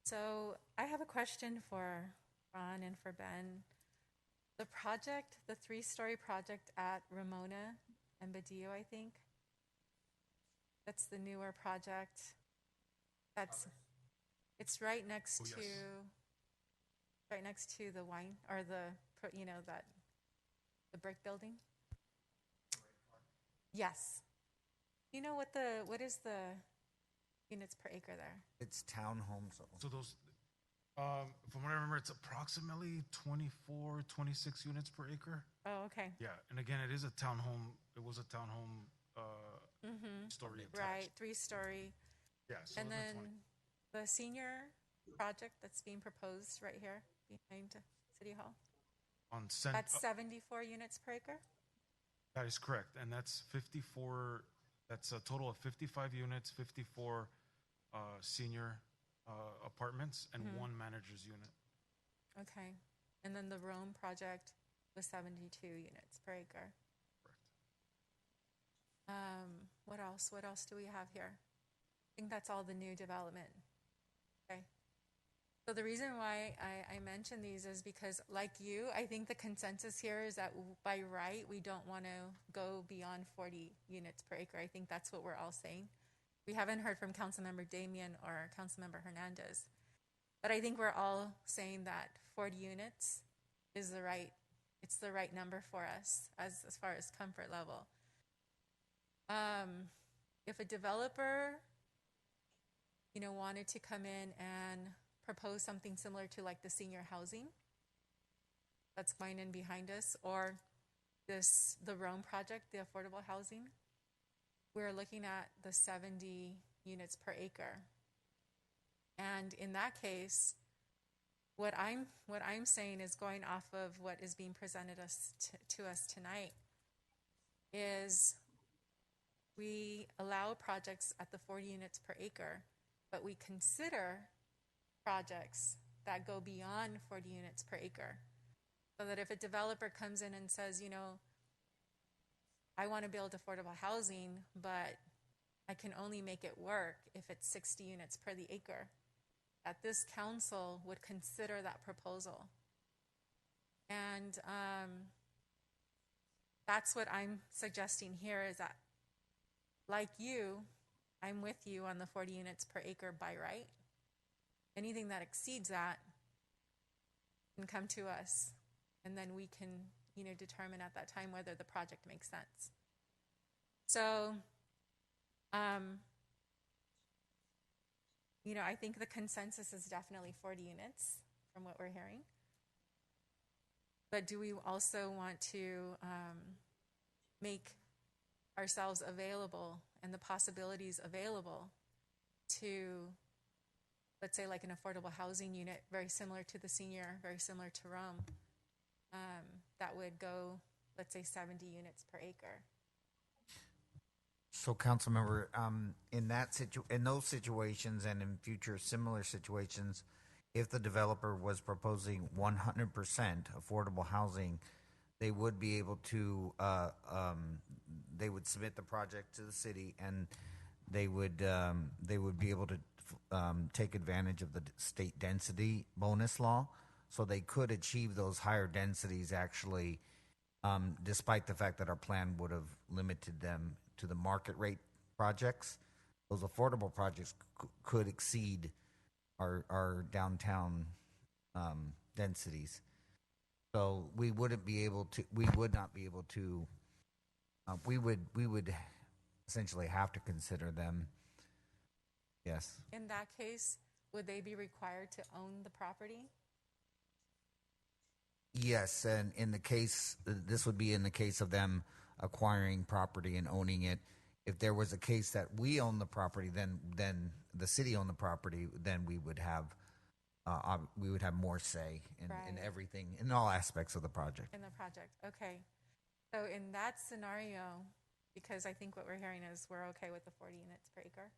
So I have a question for Ron and for Ben. The project, the 3-story project at Ramona and Badillo, I think. That's the newer project. It's right next to the wine or the brick building. Yes. You know what is the units per acre there? It's townhomes. So those, from what I remember, it's approximately 24, 26 units per acre. Oh, okay. Yeah, and again, it is a townhome. It was a townhome story attached. Right, 3-story. Yeah. So And those are then 20. the senior project that's being proposed right here behind City Hall. That's 74 units per acre? That is correct, and that's 54. That's a total of 55 units, 54 senior apartments, and one manager's unit. Okay. And then the Rome project was 72 units per acre. Correct. What else? What else do we have here? I think that's all the new development. Okay. So the reason why I mention these is because, like you, I think the consensus here is that by right, we don't want to go beyond 40 units per acre. I think that's what we're all saying. We haven't heard from Councilmember Damian or Councilmember Hernandez. But I think we're all saying that 40 units is the right number for us as far as comfort level. If a developer, wanted to come in and propose something similar to like the senior housing that's going in behind us, or the Rome project, the affordable housing, we're looking at the 70 units per acre. And in that case, what I'm saying is going off of what is being presented to us tonight is we allow projects at the 40 units per acre, but we consider projects that go beyond 40 units per acre. So that if a developer comes in and says, you know, I want to build affordable housing, but I can only make it work if it's 60 units per the acre, that this council would consider that proposal. And that's what I'm suggesting here is that, like you, I'm with you on the 40 units per acre by right. Anything that exceeds that can come to us, and then we can, you know, determine at that time whether the project makes sense. So, you know, I think the consensus is definitely 40 units from what we're hearing. But do we also want to make ourselves available and the possibilities available to, let's say, like an affordable housing unit, very similar to the senior, very similar to Rome, that would go, let's say, 70 units per acre? So, Councilmember, in those situations and in future similar situations, if the developer was proposing 100% affordable housing, they would be able to, they would submit the project to the city, and they would be able to take advantage of the state density bonus law, so they could achieve those higher densities actually, despite the fact that our plan would have limited them to the market rate projects. Those affordable projects could exceed our downtown densities. So we would not be able to, we would essentially have to consider them. Yes. In that case, would they be required to own the property? Yes, and in the case, this would be in the case of them acquiring property and owning it. If there was a case that we own the property, then the city owned the property, then we would have more say in Right. everything, in all aspects of the project. In the project, okay. So in that scenario, because I think what we're hearing is we're okay with the 40 units per acre.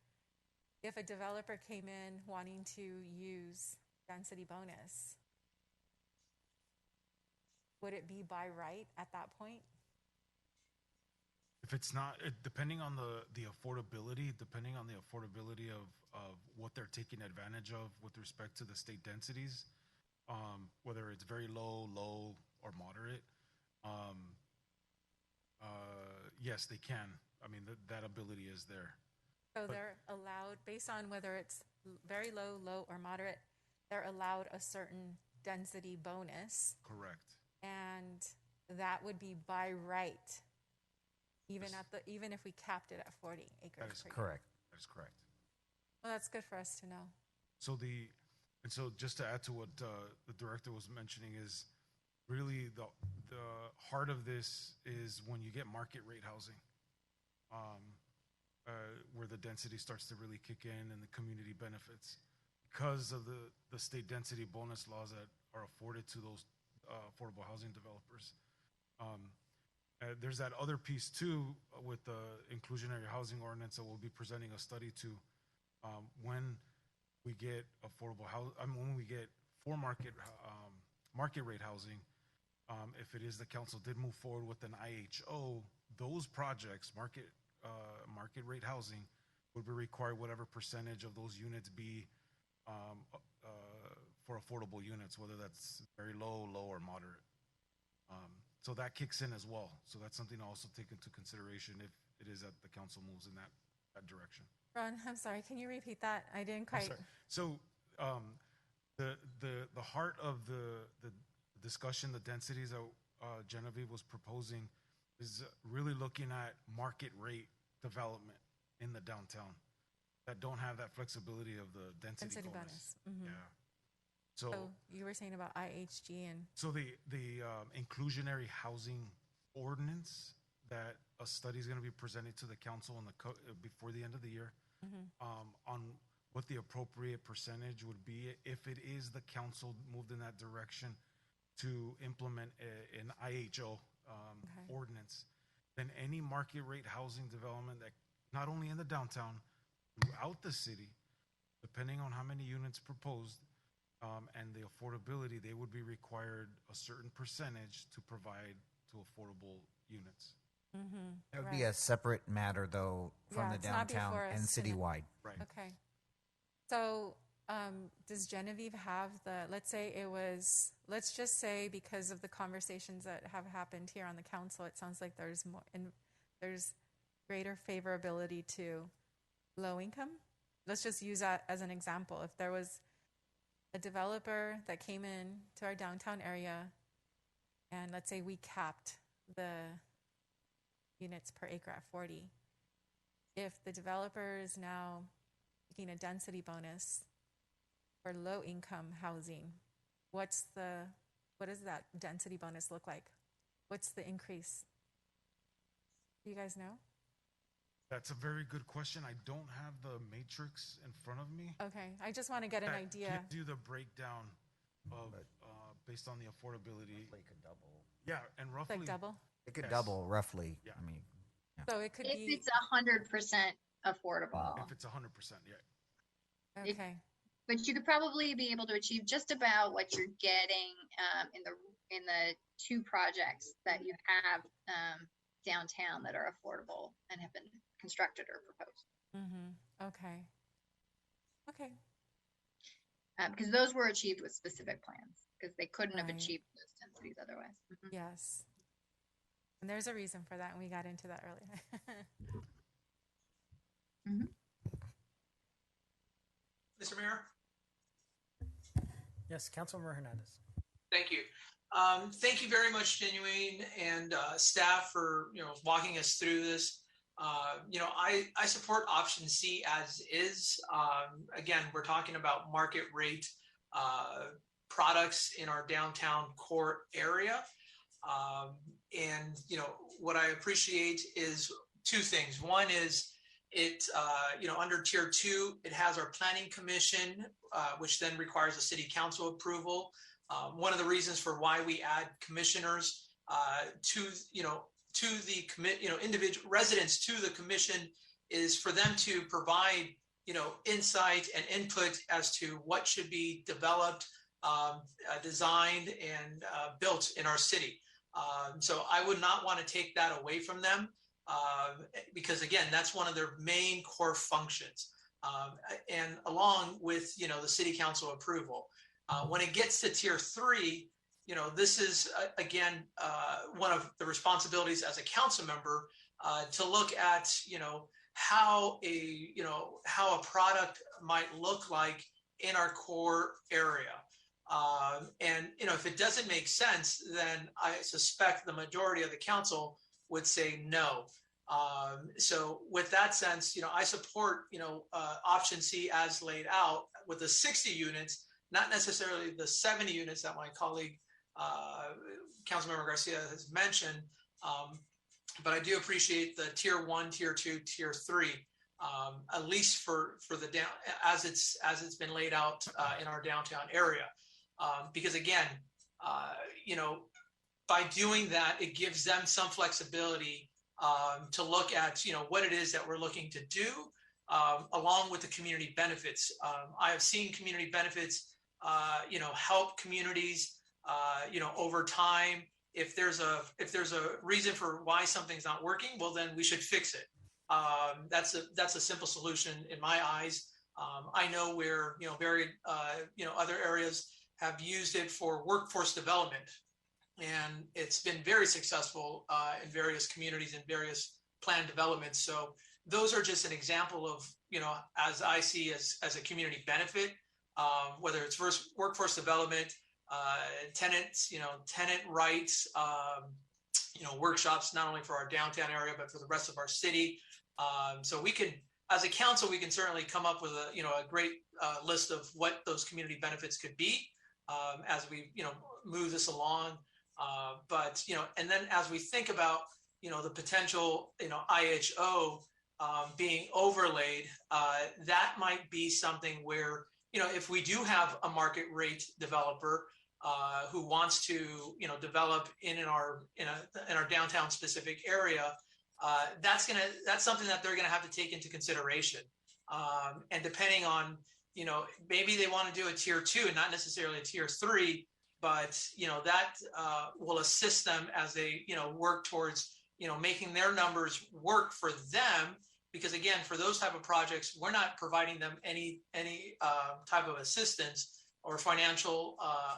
If a developer came in wanting to use density bonus, would it be by right at that point? If it's not, depending on the affordability, of what they're taking advantage of with respect to the state densities, whether it's very low, or moderate, yes, they can. I mean, that ability is there. So they're allowed, based on whether it's very low, or moderate, they're allowed a certain density bonus, Correct. and that would be by right, even if we capped it at 40 acres. That is per year. Correct. That is correct. Well, that's good for us to know. So just to add to what the director was mentioning is really the heart of this is when you get market rate housing, where the density starts to really kick in and the community benefits because of the state density bonus laws that are afforded to those affordable housing developers. There's that other piece too with the inclusionary housing ordinance that we'll be presenting a study to. When we get when we get for market rate housing, if it is the council did move forward with an IHO, those projects, market rate housing, would be required whatever percentage of those units be for affordable units, whether that's very low or moderate. So that kicks in as well. So that's something to also take into consideration if it is that the council moves in that direction. Ron, I'm sorry, can you repeat that? I didn't quite. So the heart of the discussion, the densities that Genevieve was proposing, is really looking at market rate development in the downtown that don't have that flexibility of the density bonus. Mm-hmm. Yeah. So you were saying about IHG and so the inclusionary housing ordinance that a study is going to be presented to the council before the end of the year, mm-hmm. on what the appropriate percentage would be if it is the council moved in that direction to implement an IHO ordinance. Then any market rate housing development that not only in the downtown, throughout the city, depending on how many units proposed and the affordability, they would be required a certain percentage to provide to affordable units. That would be a separate matter, though, from Yeah, the it's not downtown before us and tonight. citywide. Right. Okay. So, does Genevieve have let's say it was, let's just say because of the conversations that have happened here on the council, it sounds like there's there's greater favorability to low income. Let's just use that as an example. If there was a developer that came in to our downtown area and let's say we capped the units per acre at 40, if the developer is now taking a density bonus for low income housing, what does that density bonus look like? What's the increase? Do you guys know? That's a very good question. I don't have the matrix in front of me. Okay, I just want to get an That idea. gives you the breakdown of based on the affordability. It could double. Yeah, and roughly Like double? It could Yes. double roughly. Yeah. I mean, So it could If be, it's 100% affordable, if it's 100%, yeah. okay, but you could probably be able to achieve just about what you're getting in the two projects that you have downtown that are affordable and have been constructed or proposed. okay. Okay, Because those were achieved with specific plans because they couldn't have Right. achieved those densities otherwise. yes. And there's a reason for that, and we got into that earlier. Mr. Mayor? Yes, Councilmember Hernandez. Thank you. Thank you very much, Genuine, and staff for walking us through this. I support option C as is. Again, we're talking about market rate products in our downtown core area. And what I appreciate is two things. One is it, under tier 2, it has our planning commission, which then requires a city council approval. One of the reasons for why we add commissioners to the individual residents to the commission is for them to provide insight and input as to what should be developed, designed, and built in our city. So I would not want to take that away from them because again, that's one of their main core functions. And along with the city council approval. When it gets to tier 3, this is again one of the responsibilities as a council member to look at how a product might look like in our core area. And if it doesn't make sense, then I suspect the majority of the council would say no. So with that sense, I support option C as laid out with the 60 units. Not necessarily the 70 units that my colleague, Councilmember Garcia, has mentioned, but I do appreciate the tier 1, tier 2, tier 3, at least for the down as it's been laid out in our downtown area, because again, by doing that, it gives them some flexibility to look at what it is that we're looking to do, along with the community benefits. I have seen community benefits help communities, over time. If there's a reason for why something's not working, well, then we should fix it. That's a simple solution in my eyes. I know where, other areas have used it for workforce development, and it's been very successful in various communities and various plan developments. So those are just an example of, as I see as a community benefit. Whether it's workforce development, tenants, tenant rights, workshops, not only for our downtown area, but for the rest of our city. So we can, as a council, we can certainly come up with a great list of what those community benefits could be as we, move this along. But, and then as we think about, the potential, IHO, being overlaid, that might be something where, if we do have a market rate developer who wants to, develop in our downtown specific area, that's something that they're gonna have to take into consideration. And depending on, maybe they want to do a tier 2 and not necessarily a tier 3, but that will assist them as they work towards making their numbers work for them. Because again, for those type of projects, we're not providing them any type of assistance or financial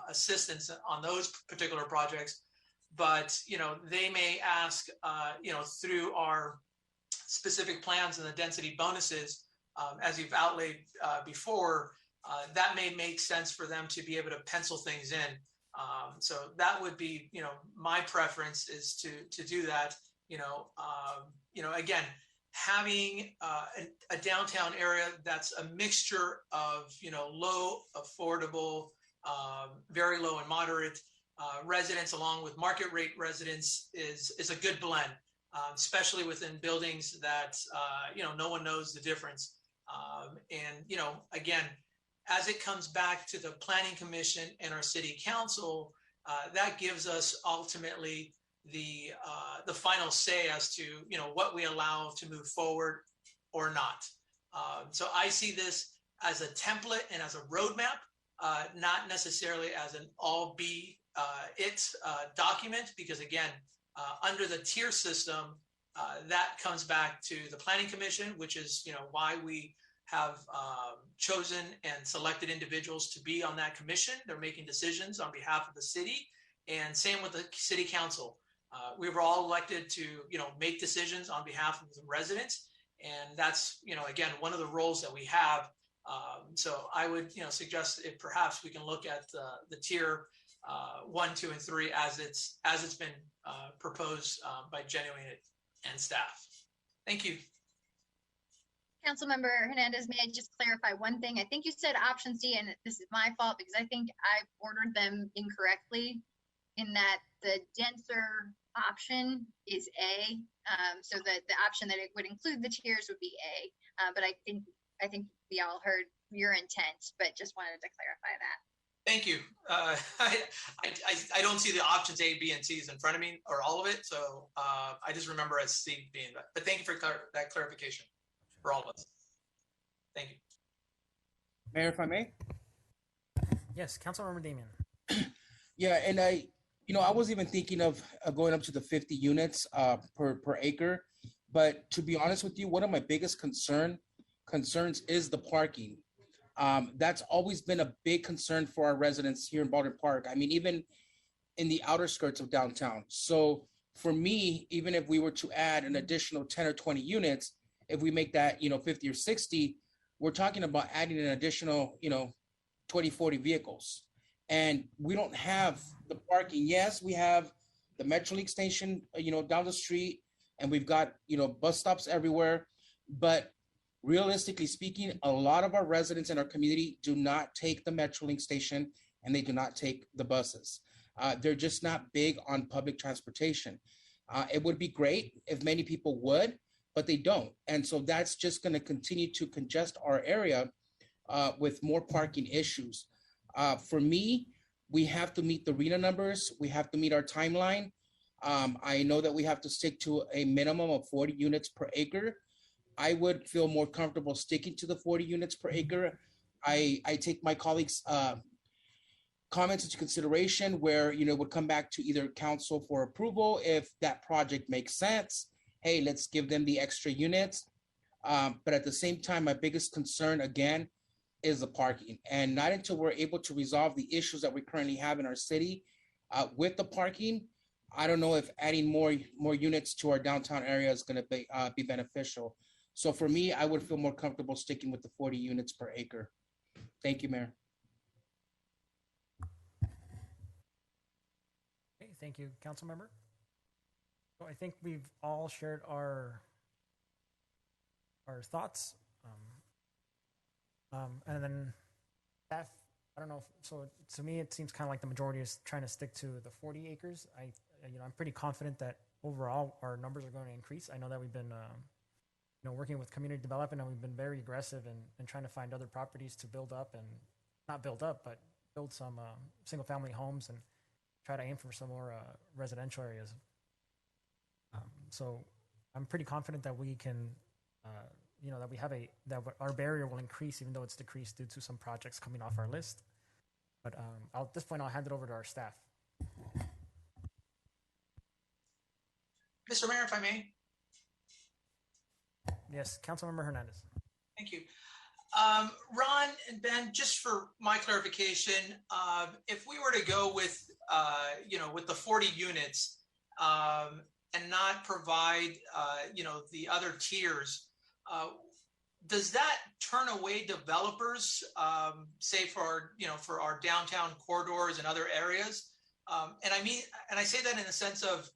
assistance on those particular projects. But they may ask through our specific plans and the density bonuses, as you've outlaid before, that may make sense for them to be able to pencil things in. So that would be my preference, is to do that. Again, having a downtown area that's a mixture of low, affordable, very low and moderate residents, along with market rate residents, is a good blend, especially within buildings that no one knows the difference. And again, as it comes back to the Planning Commission and our City Council, that gives us ultimately the final say as to what we allow to move forward or not. So I see this as a template and as a roadmap, not necessarily as an all be it document, because again, under the tier system, that comes back to the Planning Commission, which is why we have chosen and selected individuals to be on that commission. They're making decisions on behalf of the city, and same with the City Council. We were all elected to make decisions on behalf of the residents, and that's again one of the roles that we have. So I would suggest if perhaps we can look at the tier 1, 2, and 3 as it's been proposed by Genuine and staff. Thank you. Councilmember Hernandez, may I just clarify one thing? I think you said option C, and this is my fault because I think I ordered them incorrectly, in that the denser option is A. So the option that it would include the tiers would be A. But I think we all heard your intent, but just wanted to clarify that. Thank you. I don't see the options A, B, and C's in front of me, or all of it. So I just remember as C being that. But thank you for that clarification for all of us. Thank you. Mayor, if I may? Yes, Councilmember Damian. Yeah, and I was even thinking of going up to the 50 units per acre. But to be honest with you, one of my biggest concerns is the parking. That's always been a big concern for our residents here in Baldwin Park. I mean, even in the outer skirts of downtown. So for me, even if we were to add an additional 10 or 20 units, if we make that 50 or 60, we're talking about adding an additional 20, 40 vehicles. And we don't have the parking. Yes, we have the Metrolink station down the street, and we've got bus stops everywhere. But realistically speaking, a lot of our residents in our community do not take the Metrolink station, and they do not take the buses. They're just not big on public transportation. It would be great if many people would, but they don't. And so that's just going to continue to congest our area with more parking issues. For me, we have to meet the RENA numbers. We have to meet our timeline. I know that we have to stick to a minimum of 40 units per acre. I would feel more comfortable sticking to the 40 units per acre. I take my colleagues' comments into consideration, where it would come back to either council for approval if that project makes sense. Hey, let's give them the extra units. But at the same time, my biggest concern again is the parking, and not until we're able to resolve the issues that we currently have in our city with the parking, I don't know if adding more units to our downtown area is going to be beneficial. So for me, I would feel more comfortable sticking with the 40 units per acre. Thank you, Mayor. Okay, thank you, Councilmember. So I think we've all shared our thoughts. And then staff, I don't know. So to me, it seems kind of like the majority is trying to stick to the 40 acres. I'm pretty confident that overall our numbers are going to increase. I know that we've been working with community development, and we've been very aggressive in trying to find other properties to build up and not build up, but build some single family homes and try to aim for some more residential areas. So I'm pretty confident that we can, that we have that our barrier will increase, even though it's decreased due to some projects coming off our list. But at this point, I'll hand it over to our staff. Mr. Mayor, if I may. Yes, Councilmember Hernandez. Thank you. Ron and Ben, just for my clarification, if we were to go with, with the 40 units and not provide, the other tiers, does that turn away developers, say for our downtown corridors and other areas? And I say that in the sense of,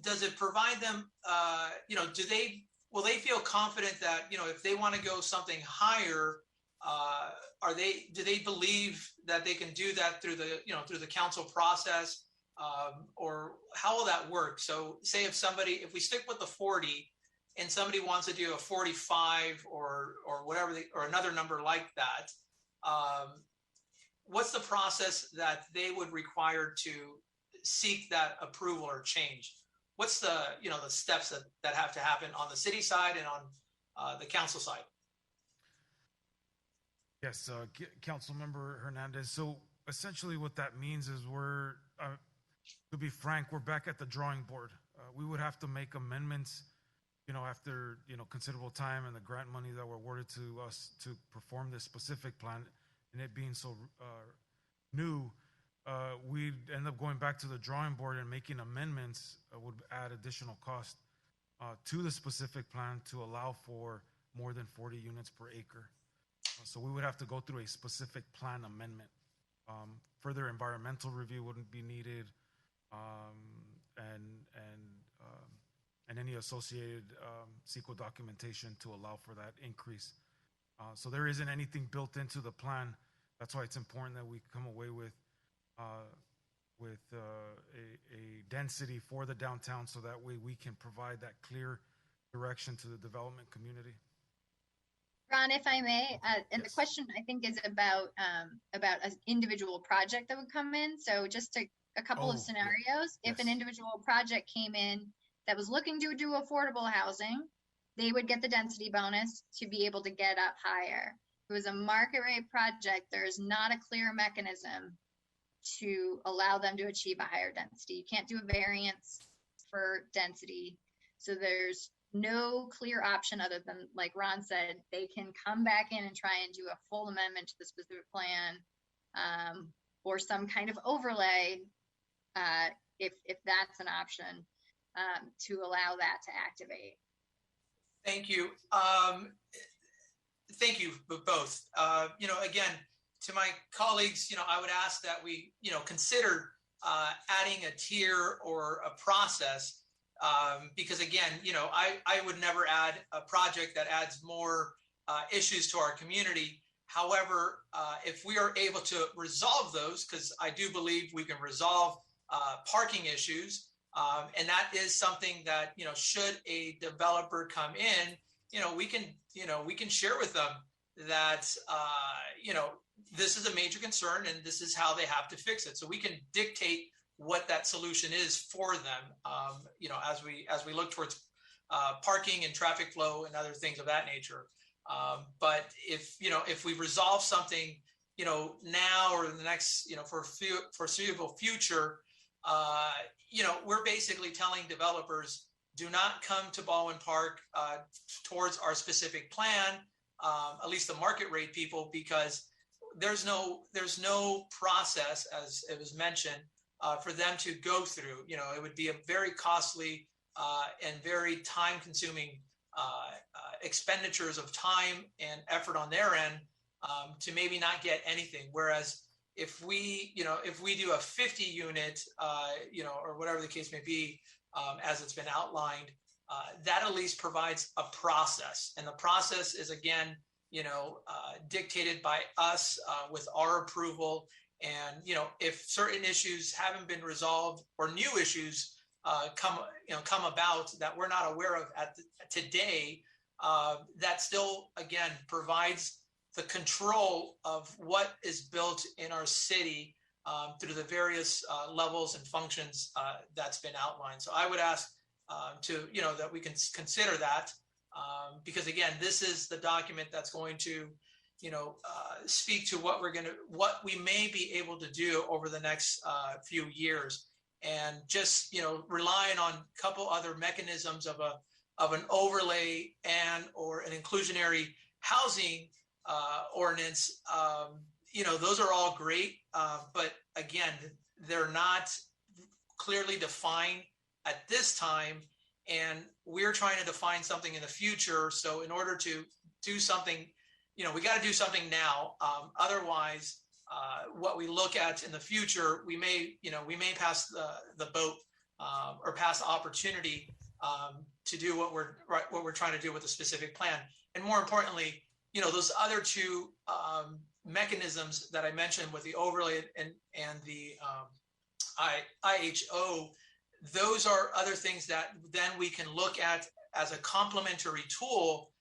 does it provide them, will they feel confident that, if they want to go something higher, do they believe that they can do that through the council process? Or how will that work? So say if we stick with the 40 and somebody wants to do a 45 or whatever, or another number like that, what's the process that they would require to seek that approval or change? What's the steps that have to happen on the city side and on the council side? Yes, Councilmember Hernandez. So essentially what that means is to be frank, we're back at the drawing board. We would have to make amendments, after, considerable time and the grant money that were awarded to us to perform this specific plan, and it being so new, we'd end up going back to the drawing board and making amendments would add additional cost to the specific plan to allow for more than 40 units per acre. So we would have to go through a specific plan amendment. Further environmental review wouldn't be needed, and any associated CEQA documentation to allow for that increase. So there isn't anything built into the plan. That's why it's important that we come away with a density for the downtown, so that way we can provide that clear direction to the development community. Ron, if I may, and Yes. the question I think is about an individual project that would come in. So just a couple of scenarios. Yeah. If an Yes. individual project came in that was looking to do affordable housing, they would get the density bonus to be able to get up higher. If it was a market rate project, there is not a clear mechanism to allow them to achieve a higher density. You can't do a variance for density. So there's no clear option other than, like Ron said, they can come back in and try and do a full amendment to the specific plan, or some kind of overlay, if that's an option, to allow that to activate. Thank you. Thank you both. Again, to my colleagues, I would ask that we, consider adding a tier or a process, because again, I would never add a project that adds more issues to our community. However, if we are able to resolve those, because I do believe we can resolve parking issues, and that is something that, should a developer come in, we can share with them that, this is a major concern and this is how they have to fix it. So we can dictate what that solution is for them, as we look towards parking and traffic flow and other things of that nature. But if we resolve something, now or the next, for foreseeable future, we're basically telling developers, do not come to Baldwin Park towards our specific plan, at least the market rate people, because there's no process, as it was mentioned, for them to go through. It would be a very costly and very time-consuming expenditures of time and effort on their end to maybe not get anything. Whereas if we do a 50 unit, or whatever the case may be, as it's been outlined, that at least provides a process, and the process is again, dictated by us with our approval. And if certain issues haven't been resolved or new issues come about that we're not aware of today, that still, again, provides the control of what is built in our city through the various levels and functions that's been outlined. So I would ask that we can consider that because again, this is the document that's going to, speak to what we may be able to do over the next few years, and just relying on a couple other mechanisms of an overlay or an inclusionary housing ordinance. Those are all great, but again, they're not clearly defined at this time, and we're trying to define something in the future. So in order to do something, we got to do something now. Otherwise, what we look at in the future, we may pass the boat or pass the opportunity to do what we're trying to do with a specific plan. And more importantly, those other two mechanisms that I mentioned with the overlay and the IHO, those are other things that then we can look at as a complementary tool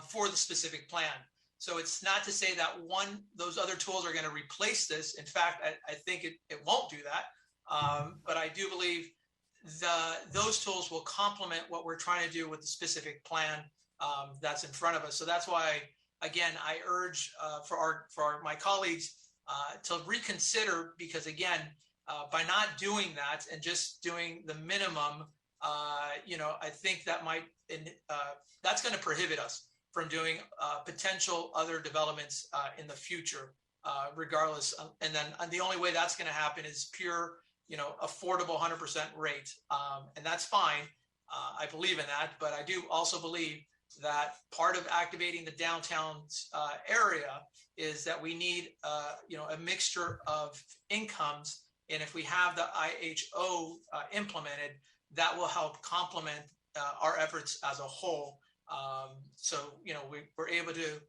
for the specific plan. So it's not to say that those other tools are going to replace this. In fact, I think it won't do that. But I do believe those tools will complement what we're trying to do with the specific plan that's in front of us. So that's why, again, I urge for my colleagues to reconsider, because again, by not doing that and just doing the minimum, I think that that's going to prohibit us from doing potential other developments in the future, regardless. And then the only way that's going to happen is pure, affordable 100% rate. And that's fine. I believe in that. But I do also believe that part of activating the downtown area is that we need, a mixture of incomes. And if we have the IHO implemented, that will help complement our efforts as a whole. So, we're able to,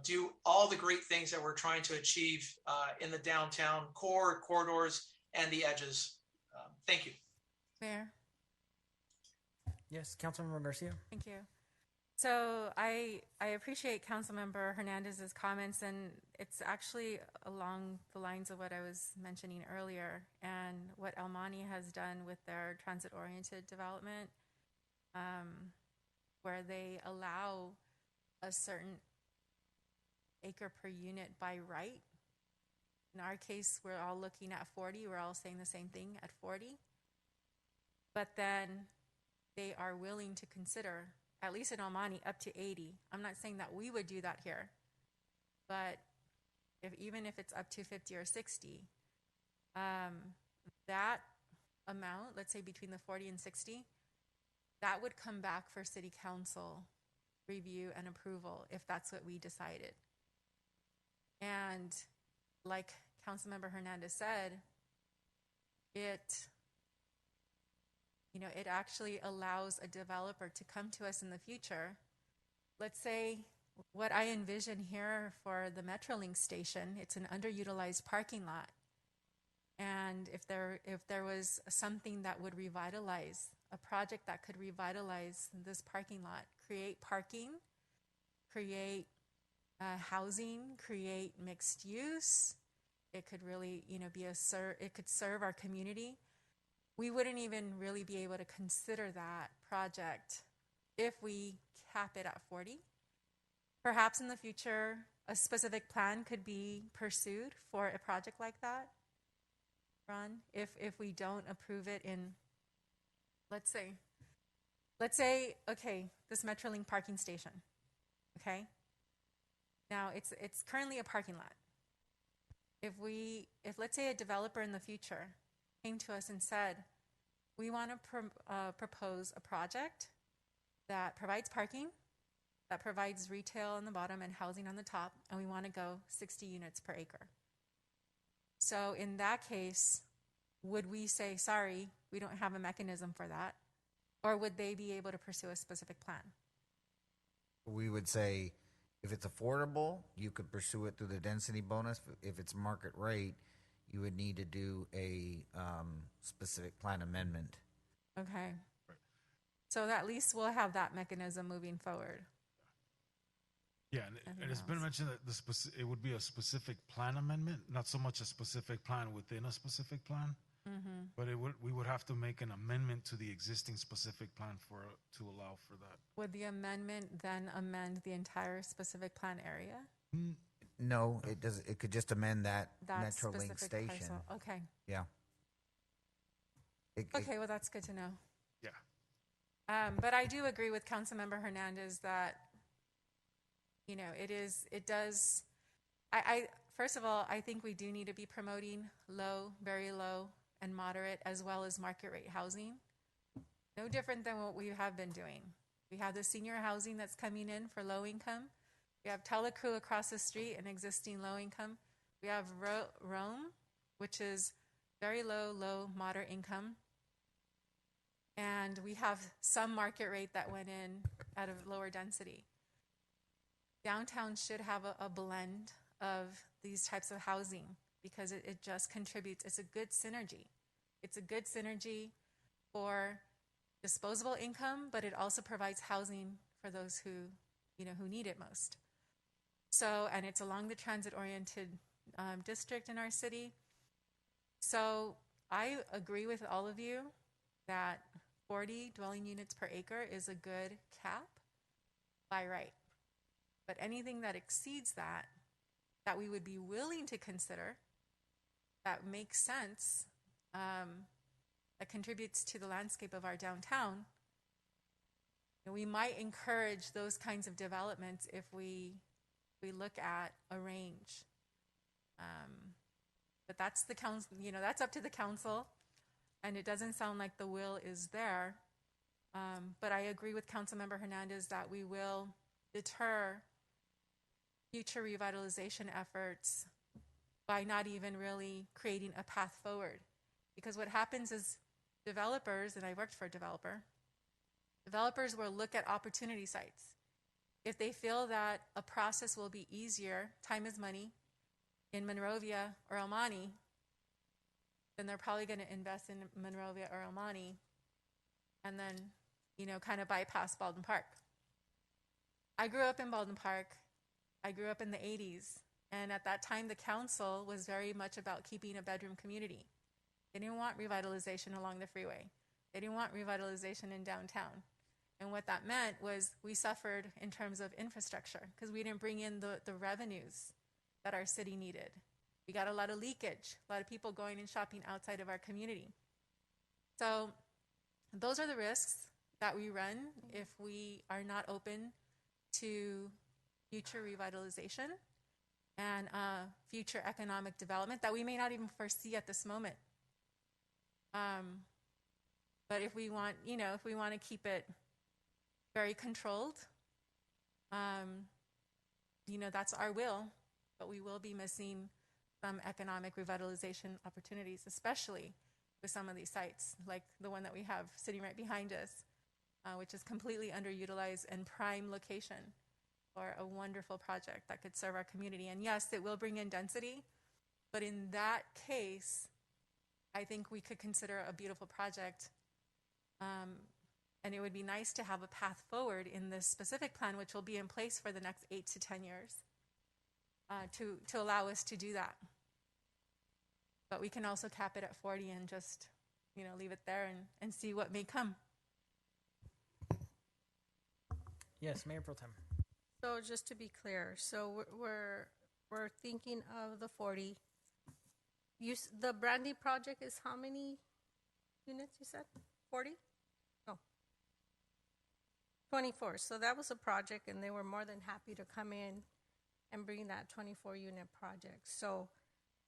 do all the great things that we're trying to achieve in the downtown core, corridors, and the edges. Thank you. Mayor. Yes, Councilmember Garcia. Thank you. So I appreciate Councilmember Hernandez's comments, and it's actually along the lines of what I was mentioning earlier and what El Monte has done with their transit-oriented development, where they allow a certain acre per unit by right. In our case, we're all looking at 40. We're all saying the same thing at 40. But then they are willing to consider, at least in El Monte, up to 80. I'm not saying that we would do that here, but even if it's up to 50 or 60, that amount, let's say between the 40 and 60, that would come back for city council review and approval if that's what we decided. And like Councilmember Hernandez said, it actually allows a developer to come to us in the future. Let's say what I envision here for the Metrolink station, it's an underutilized parking lot. And if there was something that would revitalize, a project that could revitalize this parking lot, create parking, create housing, create mixed use, it could really, it could serve our community. We wouldn't even really be able to consider that project if we cap it at 40. Perhaps in the future, a specific plan could be pursued for a project like that. Ron, if we don't approve it in, let's say, okay, this Metrolink parking station, okay? Now it's currently a parking lot. If let's say a developer in the future came to us and said, we want to propose a project that provides parking, that provides retail on the bottom and housing on the top, and we want to go 60 units per acre. So in that case, would we say, sorry, we don't have a mechanism for that? Or would they be able to pursue a specific plan? We would say, if it's affordable, you could pursue it through the density bonus. If it's market rate, you would need to do a specific plan amendment. Okay. So at least we'll have that mechanism moving forward. Yeah, and it's been else. mentioned that it would be a specific plan amendment, not so much a specific plan within a specific plan, but we would have to make an amendment to the existing specific plan to allow for that. Would the amendment then amend the entire specific plan area? No, it does. It could just amend that That MetroLink specific station. parcel. Okay. Yeah. Okay, well, that's good to know. Yeah. But I do agree with Councilmember Hernandez that, you know, it does, first of all, I think we do need to be promoting low, very low, and moderate, as well as market rate housing. No different than what we have been doing. We have the senior housing that's coming in for low income. We have Telecrew across the street, an existing low income. We have Rome, which is very low, moderate income. And we have some market rate that went in out of lower density. Downtown should have a blend of these types of housing because it just contributes. It's a good synergy. It's a good synergy for disposable income, but it also provides housing for those who need it most. So, and it's along the transit-oriented district in our city. So I agree with all of you that 40 dwelling units per acre is a good cap by right. But anything that exceeds that we would be willing to consider, that makes sense, that contributes to the landscape of our downtown, we might encourage those kinds of developments if we look at a range. But that's the council, that's up to the council, and it doesn't sound like the will is there. But I agree with Councilmember Hernandez that we will deter future revitalization efforts by not even really creating a path forward. Because what happens is developers, and I worked for a developers will look at opportunity sites. If they feel that a process will be easier, time is money, in Monrovia or El Monte, then they're probably going to invest in Monrovia or El Monte and then, kind of bypass Baldwin Park. I grew up in Baldwin Park. I grew up in the 80s. And at that time, the council was very much about keeping a bedroom community. They didn't want revitalization along the freeway. They didn't want revitalization in downtown. And what that meant was we suffered in terms of infrastructure because we didn't bring in the revenues that our city needed. We got a lot of leakage, a lot of people going and shopping outside of our community. So those are the risks that we run if we are not open to future revitalization and future economic development that we may not even foresee at this moment. But if we want, if we want to keep it very controlled, that's our will, but we will be missing some economic revitalization opportunities, especially with some of these sites, like the one that we have sitting right behind us, which is completely underutilized and prime location for a wonderful project that could serve our community. And yes, it will bring in density, but in that case, I think we could consider a beautiful project. And it would be nice to have a path forward in this specific plan, which will be in place for the next 8 to 10 years, to allow us to do that. But we can also cap it at 40 and just, leave it there and see what may come. Yes, Mayor Pro Tem. So just to be clear, so we're thinking of the 40. The Brandy project is how many units you said? 40? No. 24. So that was a project, and they were more than happy to come in and bring that 24-unit project. So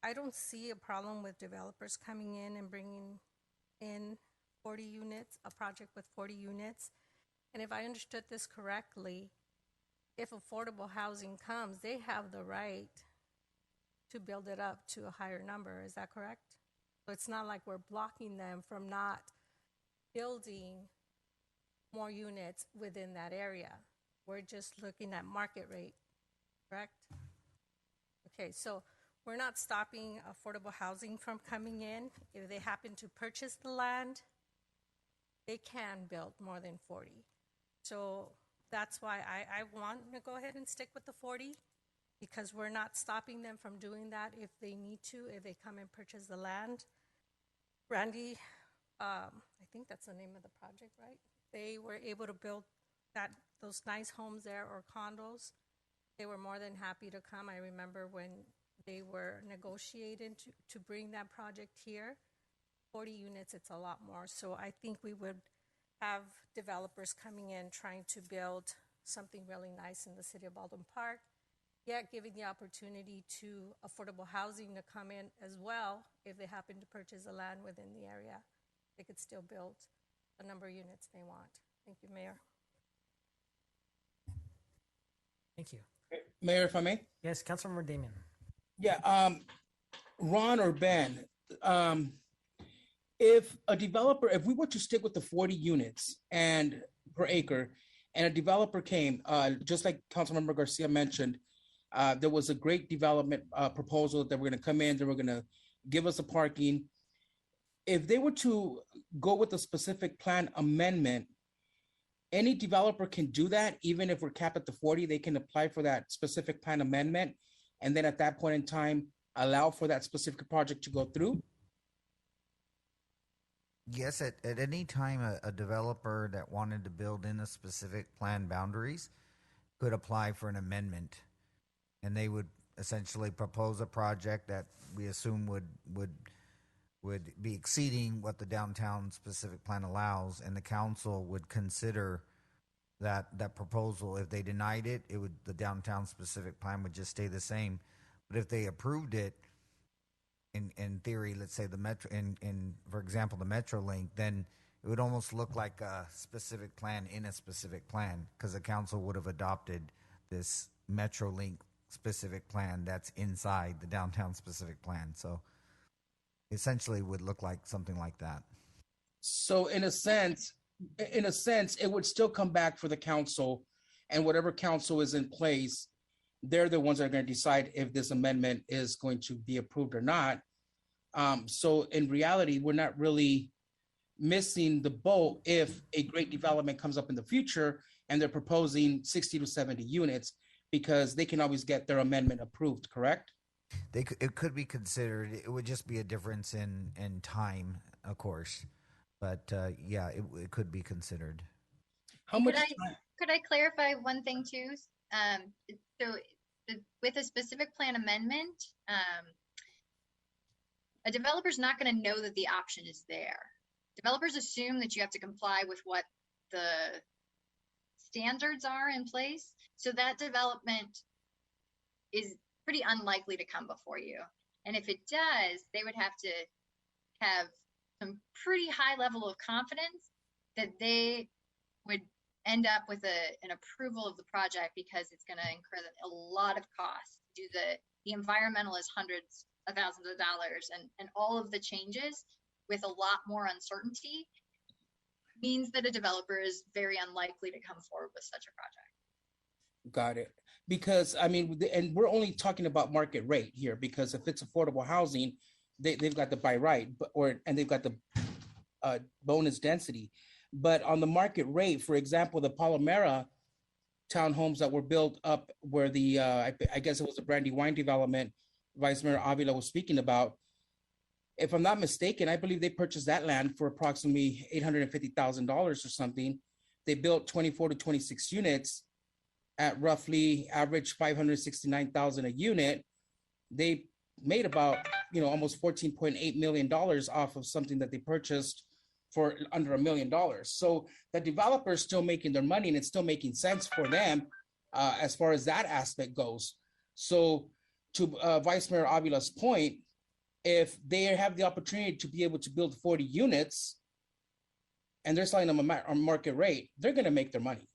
I don't see a problem with developers coming in and bringing in 40 units, a project with 40 units. And if I understood this correctly, if affordable housing comes, they have the right to build it up to a higher number. Is that correct? So it's not like we're blocking them from not building more units within that area. We're just looking at market rate, correct? Okay, so we're not stopping affordable housing from coming in. If they happen to purchase the land, they can build more than 40. So that's why I want to go ahead and stick with the 40, because we're not stopping them from doing that if they need to, if they come and purchase the land. Randy, I think that's the name of the project, right? They were able to build those nice homes there, or condos. They were more than happy to come. I remember when they were negotiating to bring that project here. 40 units, it's a lot more. So I think we would have developers coming in trying to build something really nice in the city of Baldwin Park, yet giving the opportunity to affordable housing to come in as well. If they happen to purchase the land within the area, they could still build the number of units they want. Thank you, Mayor. Thank you. Mayor, if I may. Yes, Councilmember Damien. Yeah, Ron or Ben, if we were to stick with the 40 units and per acre, and a developer came, just like Councilmember Garcia mentioned, there was a great development proposal that we're going to come in, they were going to give us a parking. If they were to go with a specific plan amendment, any developer can do that. Even if we're capped at the 40, they can apply for that specific plan amendment. And then at that point in time, allow for that specific project to go through. Yes, at any time, a developer that wanted to build in a specific plan boundaries could apply for an amendment, and they would essentially propose a project that we assume would be exceeding what the downtown specific plan allows, and the council would consider that proposal. If they denied it, the downtown specific plan would just stay the same. But if they approved it, in theory, let's say the metro, for example, the Metro Link, then it would almost look like a specific plan in a specific plan, because the council would have adopted this Metro Link specific plan that's inside the downtown specific plan. So essentially would look like something like that. So in a sense, it would still come back for the council, and whatever council is in place, they're the ones that are going to decide if this amendment is going to be approved or not. So in reality, we're not really missing the boat if a great development comes up in the future and they're proposing 60 to 70 units, because they can always get their amendment approved, correct? It could be considered. It would just be a difference in time, of course. But yeah, it could be considered. How much Could I clarify one thing too? With a specific plan amendment, a developer's not going to know that the option is there. Developers assume that you have to comply with what the standards are in place. So that development is pretty unlikely to come before you. And if it does, they would have to have some pretty high level of confidence that they would end up with an approval of the project, because it's going to incur a lot of costs. The environmental is hundreds of thousands of dollars, and all of the changes with a lot more uncertainty means that a developer is very unlikely to come forward with such a project. Got it. Because I mean, and we're only talking about market rate here, because if it's affordable housing, they've got the by right, and they've got the bonus density. But on the market rate, for example, the Palomera townhomes that were built up where the I guess it was the Brandywine development Vice Mayor Avila was speaking about, if I'm not mistaken, I believe they purchased that land for approximately $850,000 or something. They built 24 to 26 units at roughly average 569,000 a unit. They made about, almost $14.8 million off of something that they purchased for under $1 million. So the developer is still making their money, and it's still making sense for them as far as that aspect goes. So to Vice Mayor Avila's point, if they have the opportunity to be able to build 40 units and they're selling them on market rate, they're going to make their money.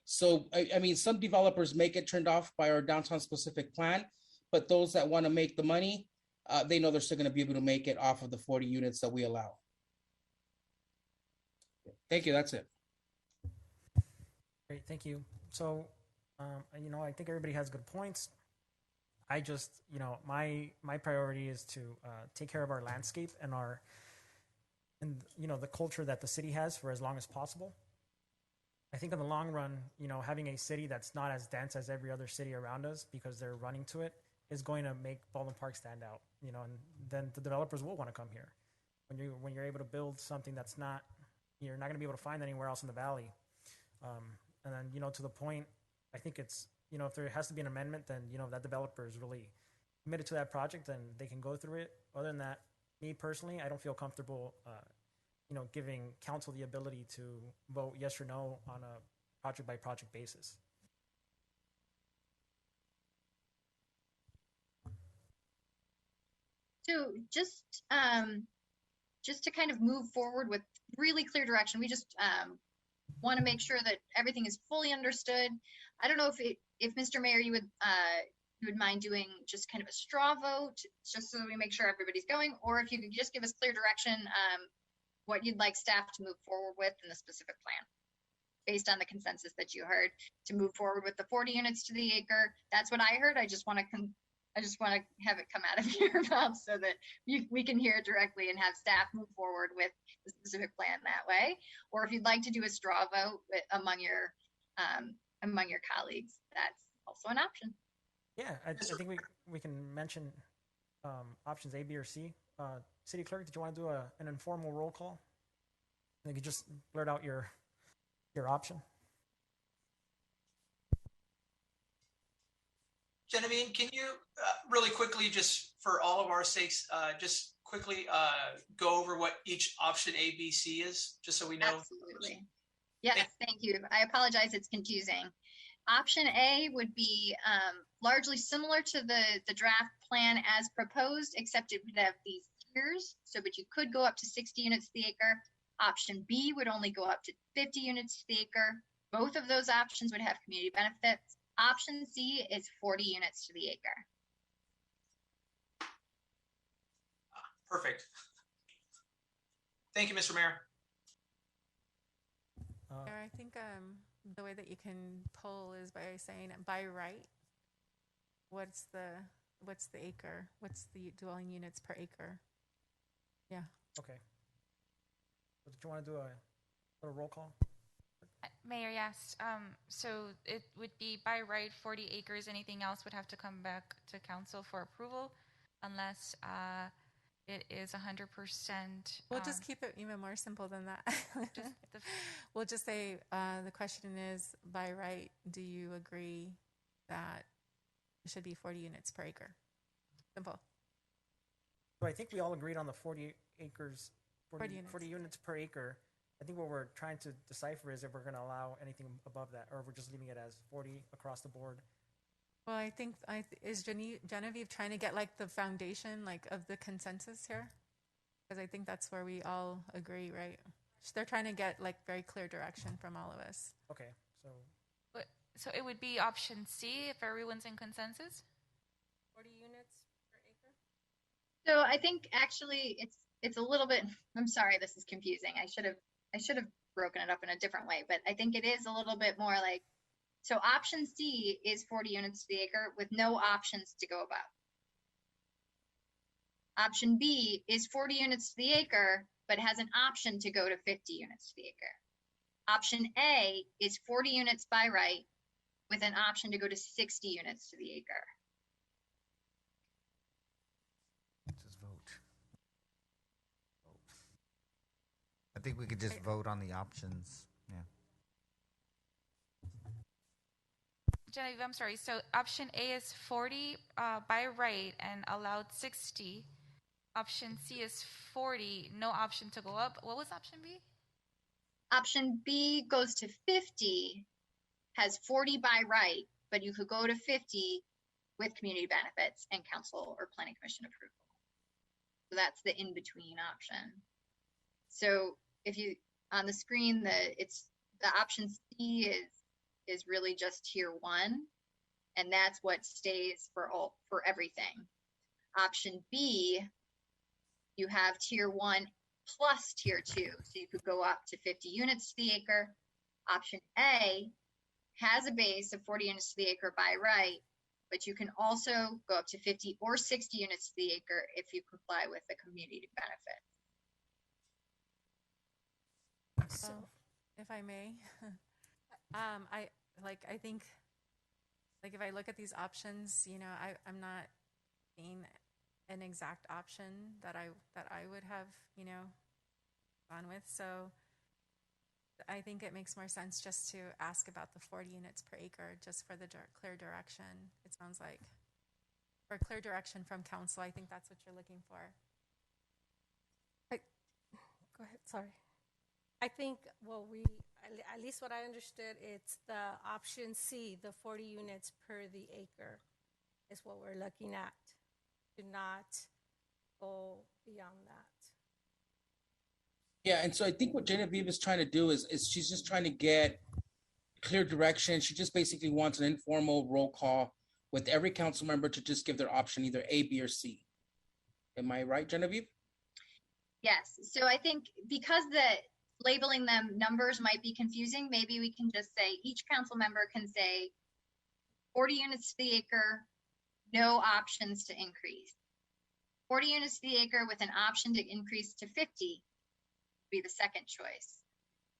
So, I mean, some developers may get turned off by our downtown specific plan, but those that want to make the money, they know they're still going to be able to make it off of the 40 units that we allow. Thank you. That's it. Great, thank you. So, I think everybody has good points. I just, my priority is to take care of our landscape and the culture that the city has for as long as possible. I think in the long run, having a city that's not as dense as every other city around us because they're running to it is going to make Baldwin Park stand out. And then the developers will want to come here. When you're able to build something that's not, you're not going to be able to find anywhere else in the valley. And then to the point, I think it's if there has to be an amendment, then that developer is really committed to that project, then they can go through it. Other than that, me personally, I don't feel comfortable giving council the ability to vote yes or no on a project by project basis. So just to kind of move forward with really clear direction, we just want to make sure that everything is fully understood. I don't know if Mr. Mayor, you would mind doing just kind of a straw vote, just so that we make sure everybody's going, or if you could just give us clear direction, what you'd like staff to move forward with in the specific plan, based on the consensus that you heard, to move forward with the 40 units to the acre. That's what I heard. I just want to have it come out of your mouth so that we can hear it directly and have staff move forward with the specific plan that way. Or if you'd like to do a straw vote among your colleagues, that's also an option. Yeah, I think we can mention options A, B, or C. City Clerk, did you want to do an informal roll call? You could just blurt out your option. Genevieve, can you really quickly, just for all of our sakes, just quickly go over what each option A, B, C is, just so we know? Absolutely. Yes, thank you. I apologize, it's confusing. Option A would be largely similar to the draft plan as proposed, except it would have these tiers. So, but you could go up to 60 units to the acre. Option B would only go up to 50 units to the acre. Both of those options would have community benefits. Option C is 40 units to the acre. Perfect. Thank you, Mr. Mayor. I think the way that you can poll is by saying by right, what's the acre? What's the dwelling units per acre? Yeah. Okay. So did you want to do a little roll call? Mayor, yes. So it would be by right 40 acres. Anything else would have to come back to council for approval unless it is 100%. We'll just keep it even more simple than that. We'll just say the question is, by right, do you agree that it should be 40 units per acre? Simple. So I think we all agreed on the 40 acres, 40 40 units per acre. I think what we're trying to decipher is if we're going to allow anything above that, or if we're just leaving it as 40 across the board. Well, I think is Genevieve trying to get like the foundation like of the consensus here, because I think that's where we all agree, right? They're trying to get like very clear direction from all of us. Okay, so it would be option C if everyone's in consensus. 40 units per acre. So I think actually it's a little bit. I'm sorry, this is confusing. I should have broken it up in a different way, but I think it is a little bit more like. So option C is 40 units to the acre with no options to go above. Option B is 40 units to the acre, but has an option to go to 50 units to the acre. Option A is 40 units by right with an option to go to 60 units to the acre. Just vote. I think we could just vote on the options. Yeah. Genevieve, I'm sorry. So option A is 40 by right and allowed 60. Option C is 40, no option to go up. What was option B? Option B goes to 50, has 40 by right, but you could go to 50 with community benefits and council or planning commission approval. So that's the in-between option. So if you on the screen, the option C is really just tier 1, and that's what stays for everything. Option B, you have tier 1 plus tier 2, so you could go up to 50 units to the acre. Option A has a base of 40 units to the acre by right, but you can also go up to 50 or 60 units to the acre if you comply with the community benefit. So, if I may, I think like if I look at these options, I'm not seeing an exact option that I would have, gone with. So I think it makes more sense just to ask about the 40 units per acre just for the clear direction. It sounds like for clear direction from council, I think that's what you're looking for. Go ahead, sorry. I think at least what I understood, it's the option C, the 40 units per the acre is what we're looking at. Do not go beyond that. Yeah, and so I think what Genevieve is trying to do is she's just trying to get clear direction. She just basically wants an informal roll call with every council member to just give their option, either A, B, or C. Am I right, Genevieve? Yes. So I think because labeling them numbers might be confusing, maybe we can just say each council member can say 40 units to the acre, no options to increase. 40 units to the acre with an option to increase to 50 would be the second choice.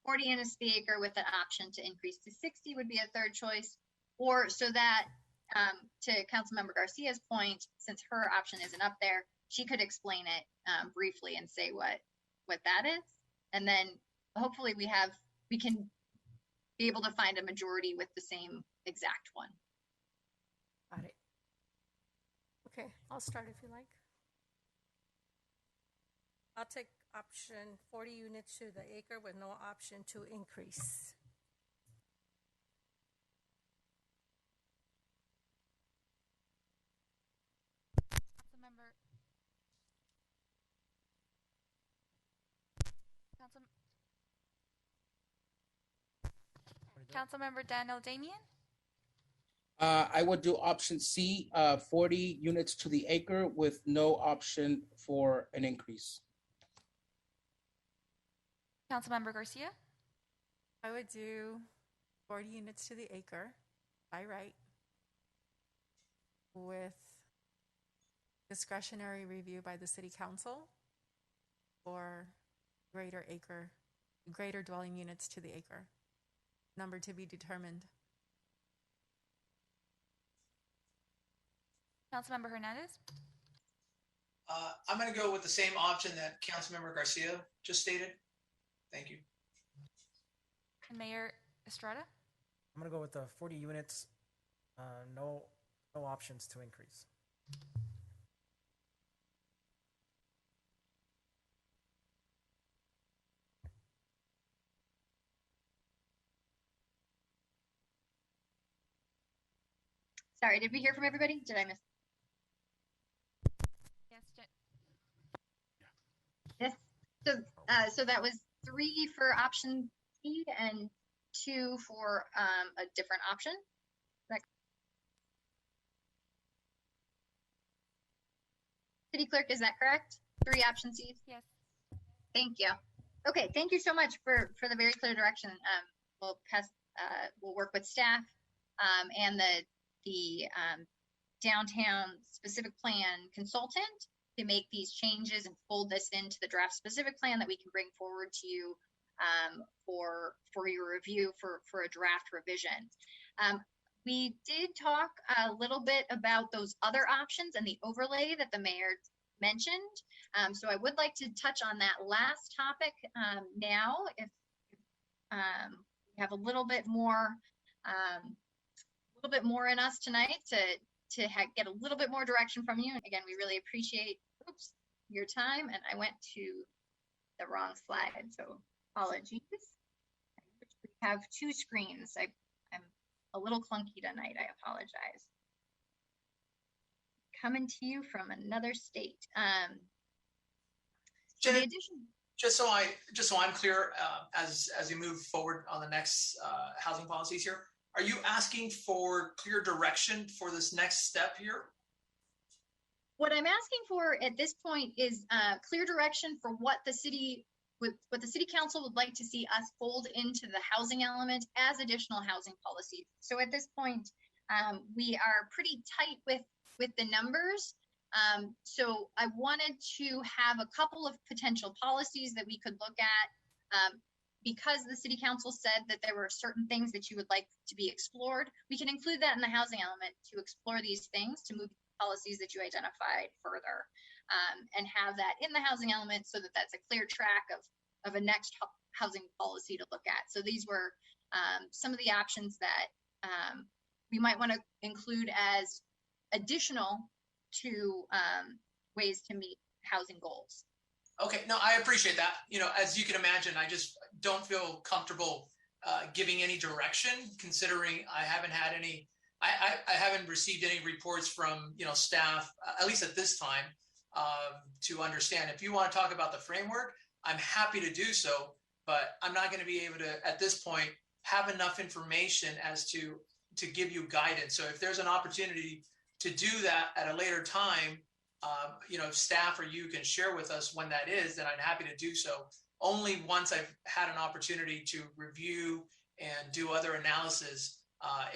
40 units to the acre with an option to increase to 60 would be a third choice. Or so that, to Councilmember Garcia's point, since her option isn't up there, she could explain it briefly and say what that is. And then hopefully we can be able to find a majority with the same exact one. Got it. Okay, I'll start if you like. I'll take option 40 units to the acre with no option to increase. Councilmember Daniel Damian. I would do option C, 40 units to the acre with no option for an increase. Councilmember Garcia. I would do 40 units to the acre by right with discretionary review by the city council for greater dwelling units to the acre. Number to be determined. Councilmember Hernandez. I'm going to go with the same option that Councilmember Garcia just stated. Thank you. And Mayor Estrada. I'm gonna go with the 40 units, no options to increase. Sorry, did we hear from everybody? Did I miss? Yes, Yes. So that was 3 for option C and 2 for a different option. City Clerk, is that correct? 3 option C's? Yes. Thank you. Okay, thank you so much for the very clear direction. We'll work with staff and the downtown specific plan consultant to make these changes and fold this into the draft specific plan that we can bring forward to you for your review for a draft revision. We did talk a little bit about those other options and the overlay that the mayor mentioned. So I would like to touch on that last topic now, if we have a little bit more in us tonight to get a little bit more direction from you. And again, we really appreciate your time. And I went to the wrong slide, so apologies. We have 2 screens. I'm a little clunky tonight. I apologize. Coming to you from another state. Jen, just so I'm clear, as we move forward on the next housing policies here, are you asking for clear direction for this next step here? What I'm asking for at this point is clear direction for what the city council would like to see us fold into the housing element as additional housing policies. So at this point, we are pretty tight with the numbers. So I wanted to have a couple of potential policies that we could look at because the city council said that there were certain things that you would like to be explored, we can include that in the housing element to explore these things, to move policies that you identified further, and have that in the housing element so that that's a clear track of a next housing policy to look at. So these were some of the options that we might want to include as additional to ways to meet housing goals. Okay, no, I appreciate that. You know, as you can imagine, I just don't feel comfortable giving any direction, considering I haven't had any, I haven't received any reports from, you know, staff, at least at this time, to understand. If you want to talk about the framework, I'm happy to do so, but I'm not going to be able to, at this point, have enough information as to give you guidance. So if there's an opportunity to do that at a later time, you know, if staff or you can share with us when that is, then I'm happy to do so. Only once I've had an opportunity to review and do other analysis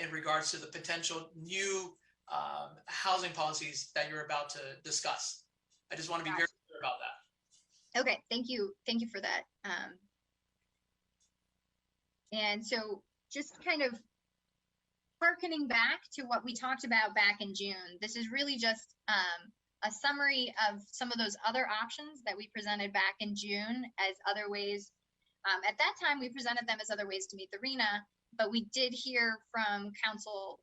in regards to the potential new housing policies that you're about to discuss. I just want to be very clear about that. Okay, thank you for that. And so just kind of hearkening back to what we talked about back in June, this is really just a summary of some of those other options that we presented back in June as other ways. At that time, we presented them as other ways to meet the RHNA, but we did hear from council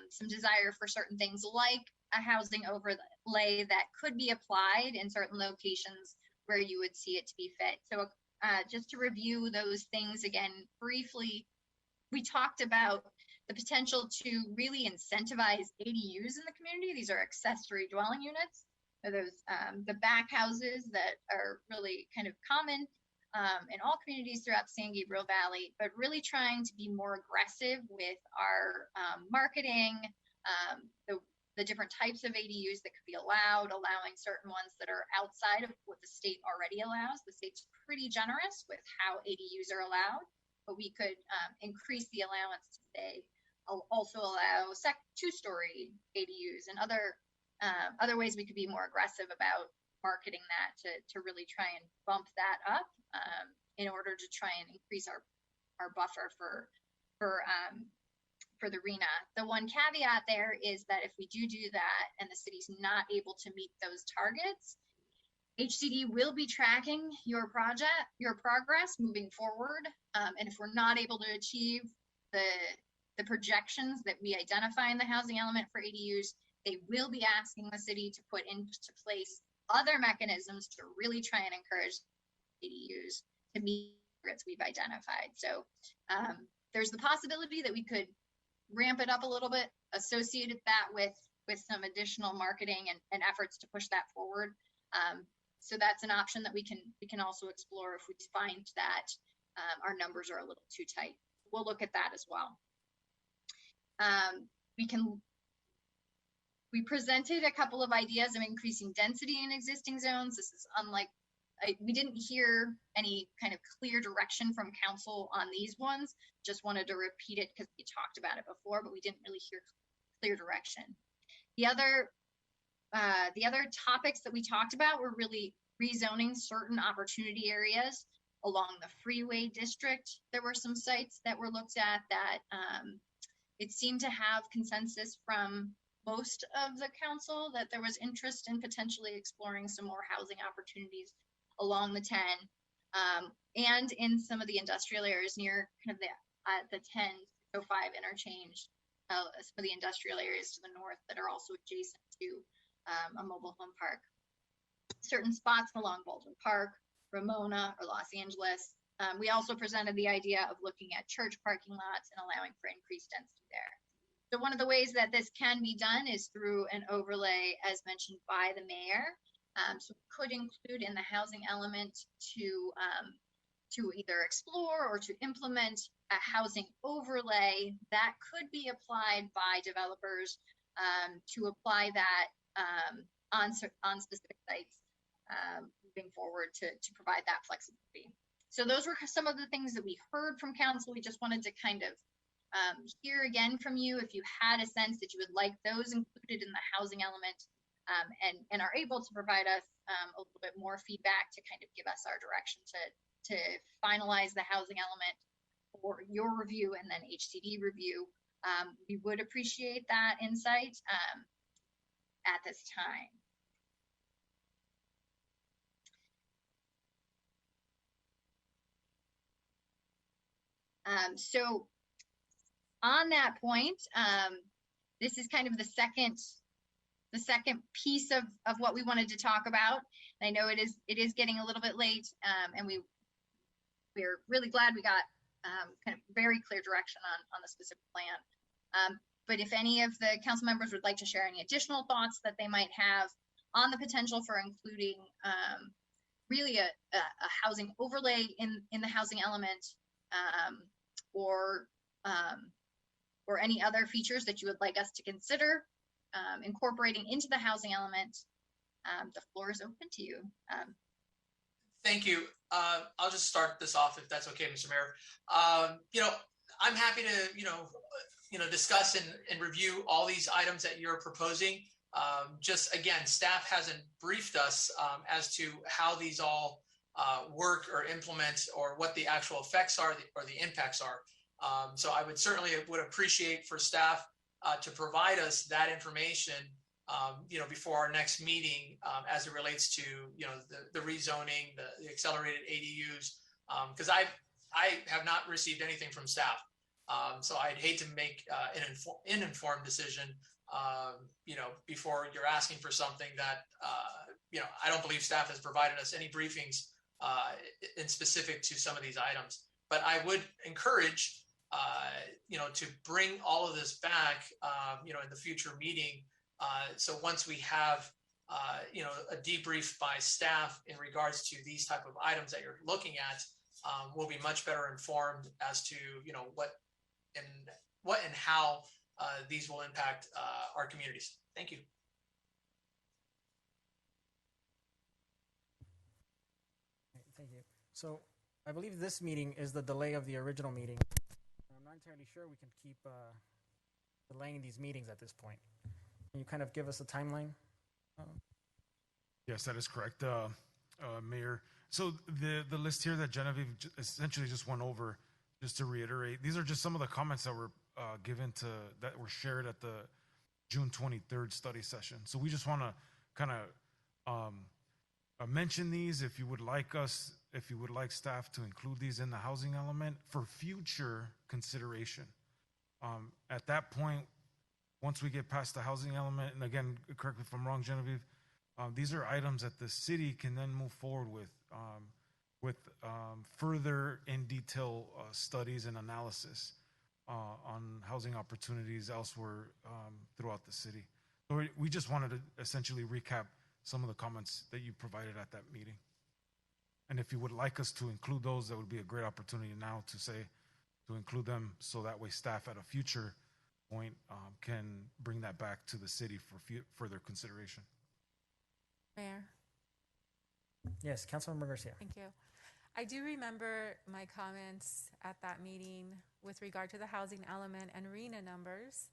some desire for certain things like a housing overlay that could be applied in certain locations where you would see it to be fit. So just to review those things again briefly, we talked about the potential to really incentivize ADUs in the community. These are accessory dwelling units. So those the back houses that are really kind of common in all communities throughout the San Gabriel Valley, but really trying to be more aggressive with our marketing, the different types of ADUs that could be allowed, allowing certain ones that are outside of what the state already allows. The state's pretty generous with how ADUs are allowed, but we could increase the allowance to say, also allow two-story ADUs and other ways we could be more aggressive about marketing that to really try and bump that up in order to try and increase our buffer for the RHNA. The one caveat there is that if we do that and the city's not able to meet those targets, HCD will be tracking your progress moving forward. And if we're not able to achieve the projections that we identify in the housing element for ADUs, they will be asking the city to put into place other mechanisms to really try and encourage ADUs to meet the targets we've identified. So there's the possibility that we could ramp it up a little bit, associated that with some additional marketing and efforts to push that forward. So that's an option that we can also explore if we find that our numbers are a little too tight. We'll look at that as well. We presented a couple of ideas of increasing density in existing zones. This is unlike, we didn't hear any kind of clear direction from council on these ones. Just wanted to repeat it because we talked about it before, but we didn't really hear clear direction. The other topics that we talked about were really rezoning certain opportunity areas along the freeway district. There were some sites that were looked at that it seemed to have consensus from most of the council that there was interest in potentially exploring some more housing opportunities along the 10 and in some of the industrial areas near kind of the 1005 interchange, some of the industrial areas to the north that are also adjacent to a mobile home park. Certain spots along Baldwin Park, Ramona, or Los Angeles. We also presented the idea of looking at church parking lots and allowing for increased density there. So one of the ways that this can be done is through an overlay, as mentioned by the mayor. So we could include in the housing element to either explore or to implement a housing overlay that could be applied by developers to apply that on specific sites moving forward to provide that flexibility. So those were some of the things that we heard from council. We just wanted to kind of hear again from you if you had a sense that you would like those included in the housing element and are able to provide us a little bit more feedback to kind of give us our direction to finalize the housing element for your review and then HCD review. We would appreciate that insight at this time. So on that point, this is kind of the second piece of what we wanted to talk about. And I know it is getting a little bit late, and we're really glad we got kind of very clear direction on the specific plan. But if any of the council members would like to share any additional thoughts that they might have on the potential for including really a housing overlay in the housing element, or any other features that you would like us to consider incorporating into the housing element, the floor is open to you. Thank you. I'll just start this off if that's okay, Mr. Mayor. I'm happy to, discuss and review all these items that you're proposing. Just again, staff hasn't briefed us as to how these all work or implement, or what the actual effects are or the impacts are. So I would appreciate for staff to provide us that information, before our next meeting, as it relates to, the rezoning, the accelerated ADUs, because I have not received anything from staff. So I'd hate to make an informed decision, before you're asking for something that, I don't believe staff has provided us any briefings in specific to some of these items. But I would encourage, to bring all of this back, in the future meeting. So once we have, a debrief by staff in regards to these type of items that you're looking at, we'll be much better informed as to, what and how these will impact our communities. Thank you. Thank you. So I believe this meeting is the delay of the original meeting. I'm not entirely sure we can keep delaying these meetings at this point. Can you kind of give us a timeline? Yes, that is correct, Mayor. So the list here that Genevieve essentially just went over, just to reiterate, these are just some of the comments that were that were shared at the June 23rd study session. So we just want to kind of mention these. If you would like staff to include these in the housing element for future consideration. At that point, once we get past the housing element, and again, correct me if I'm wrong, Genevieve, these are items that the city can then move forward with further in detail studies and analysis on housing opportunities elsewhere throughout the city. So we just wanted to essentially recap some of the comments that you provided at that meeting. And if you would like us to include those, that would be a great opportunity now to include them, so that way staff at a future point can bring that back to the city for further consideration. Mayor. Yes, Councilmember Garcia. Thank you. I do remember my comments at that meeting with regard to the housing element and RENA numbers.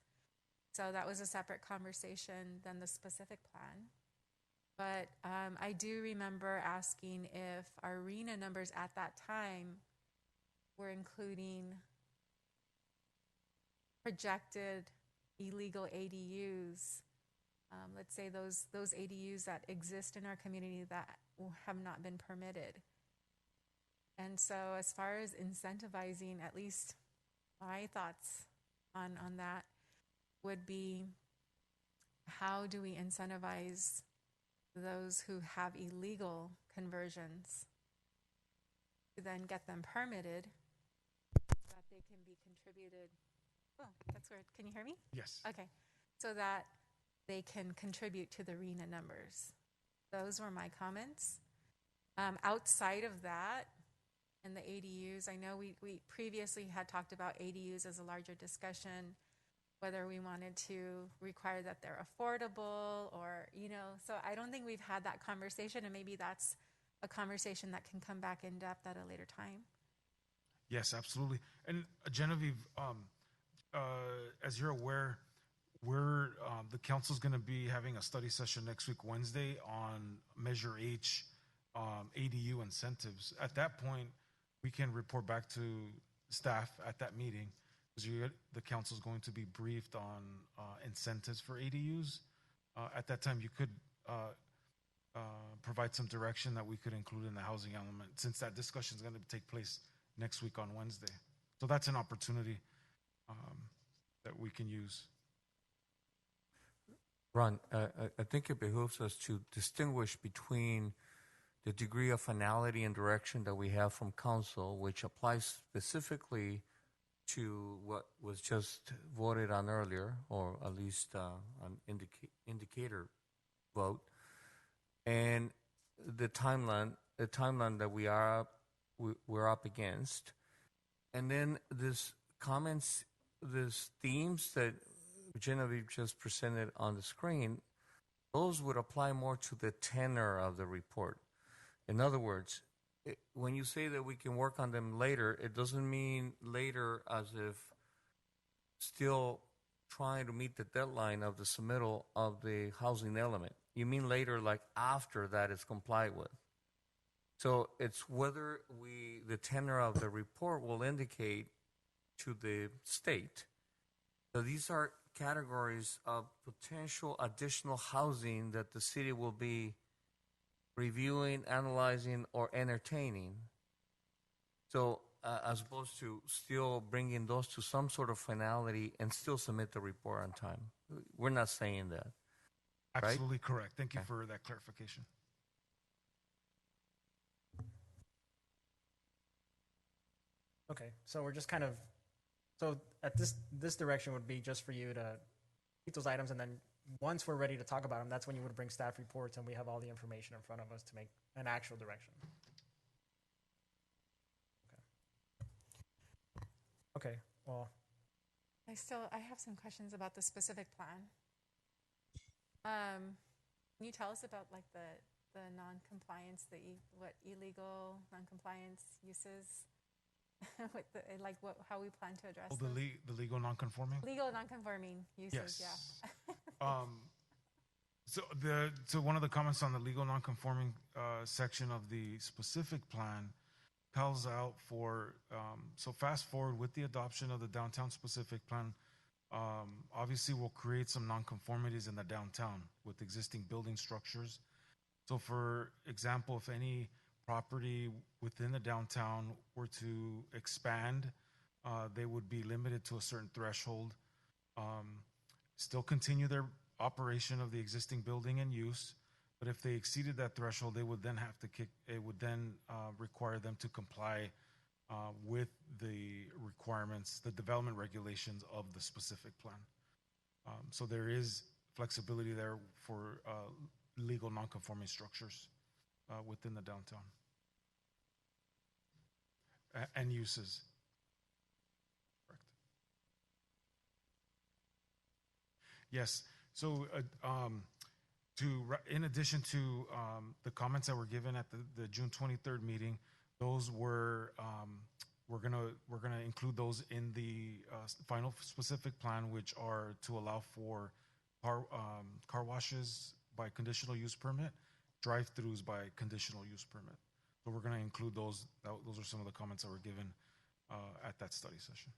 So that was a separate conversation than the specific plan. But I do remember asking if our RENA numbers at that time were including projected illegal ADUs. Let's say those ADUs that exist in our community that have not been permitted. And so as far as incentivizing, at least my thoughts on that would be, how do we incentivize those who have illegal conversions to then get them permitted so that they can be contributed? Oh, that's weird. Can you hear me? Yes. Okay. So that they can contribute to the RENA numbers. Those were my comments. Outside of that, and the ADUs, I know we previously had talked about ADUs as a larger discussion, whether we wanted to require that they're affordable or, so I don't think we've had that conversation, and maybe that's a conversation that can come back in depth at a later time. Yes, absolutely. And Genevieve, as you're aware, the council's going to be having a study session next week, Wednesday, on Measure H, ADU incentives. At that point, we can report back to staff at that meeting, because the council is going to be briefed on incentives for ADUs. At that time, you could provide some direction that we could include in the housing element, since that discussion is going to take place next week on Wednesday. So that's an opportunity that we can use. Ron, I think it behooves us to distinguish between the degree of finality and direction that we have from council, which applies specifically to what was just voted on earlier, or at least an indicator vote, and the timeline that we're up against, and then this comments, these themes that Genevieve just presented on the screen, those would apply more to the tenor of the report. In other words, when you say that we can work on them later, it doesn't mean later as if still trying to meet the deadline of the submittal of the housing element. You mean later, like after that is complied with. So it's whether the tenor of the report will indicate to the state that these are categories of potential additional housing that the city will be reviewing, analyzing, or entertaining. So as opposed to still bringing those to some sort of finality and still submit the report on time. We're not saying that. Absolutely correct. Thank you for that clarification. Okay, so we're just kind of, so at this direction would be just for you to keep those items, and then once we're ready to talk about them, that's when you would bring staff reports and we have all the information in front of us to make an actual direction. Okay, well. I have some questions about the specific plan. Can you tell us about like the non-compliance, what illegal non-compliance uses, with how we plan to address the legal non-conforming? Legal non-conforming uses, yes. Yeah. So one of the comments on the legal non-conforming section of the specific plan calls out for, so fast forward with the adoption of the downtown specific plan, obviously we'll create some nonconformities in the downtown with existing building structures. So for example, if any property within the downtown were to expand, they would be limited to a certain threshold, still continue their operation of the existing building and use, but if they exceeded that threshold, they would then have to require them to comply with the requirements, the development regulations of the specific plan. So there is flexibility there for legal non-conforming structures within the downtown and uses. Correct. Yes. So in addition to the comments that were given at the June 23rd meeting, those were we're gonna include those in the final specific plan, which are to allow for car washes by conditional use permit, drive-throughs by conditional use permit. So we're gonna include those. Those are some of the comments that were given at that study session.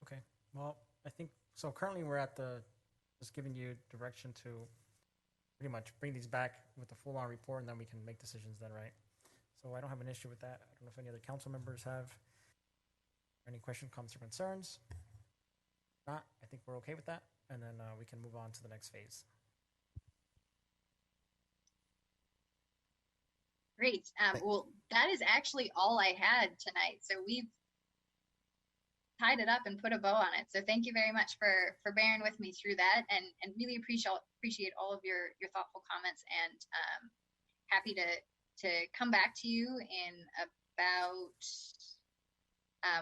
Okay, well, I think, so currently we're at just giving you direction to pretty much bring these back with a full-on report, and then we can make decisions then, right? So I don't have an issue with that. I don't know if any other council members have any questions, comments, or concerns. If not, I think we're okay with that, and then we can move on to the next phase. Great. Well, that is actually all I had tonight. So we've tied it up and put a bow on it. So thank you very much for bearing with me through that, and really appreciate all of your thoughtful comments, and happy to come back to you in about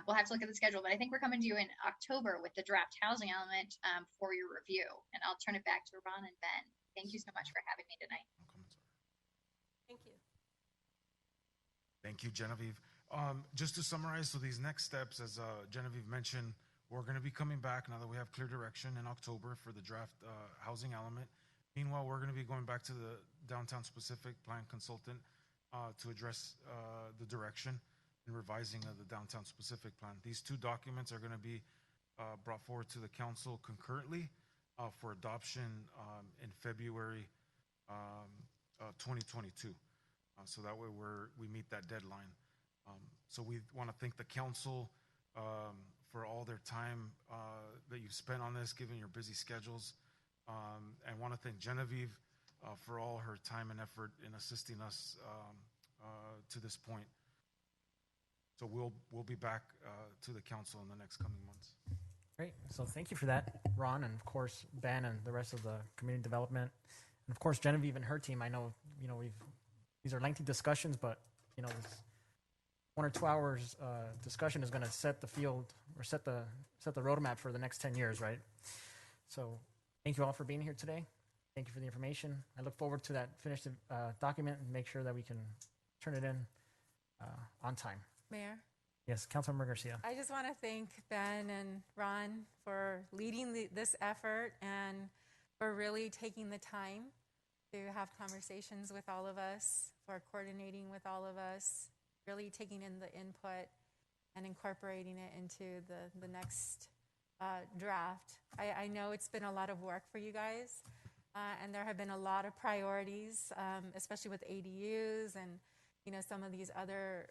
we'll have to look at the schedule, but I think we're coming to you in October with the draft housing element for your review, and I'll turn it back to Ron and Ben. Thank you so much for having me tonight. Thank you. Thank you, Genevieve. Just to summarize, so these next steps, as Genevieve mentioned, we're going to be coming back now that we have clear direction in October for the draft housing element. Meanwhile, we're going to be going back to the downtown specific plan consultant to address the direction and revising of the downtown specific plan. These two documents are going to be brought forward to the council concurrently for adoption in February 2022. So that way we meet that deadline. So we want to thank the council for all their time that you've spent on this, given your busy schedules. And want to thank Genevieve for all her time and effort in assisting us to this point. So we'll be back to the council in the next coming months. Great. So thank you for that, Ron, and of course Ben and the rest of the community development, and of course Genevieve and her team. I know these are lengthy discussions, but this 1 or 2 hours discussion is going to set the field or set the roadmap for the next 10 years, right? So thank you all for being here today. Thank you for the information. I look forward to that finished document and make sure that we can turn it in on time. Mayor? Yes, Councilmember Garcia. I just want to thank Ben and Ron for leading this effort and for really taking the time to have conversations with all of us, for coordinating with all of us, really taking in the input and incorporating it into the next draft. I know it's been a lot of work for you guys, and there have been a lot of priorities, especially with ADUs and some of these other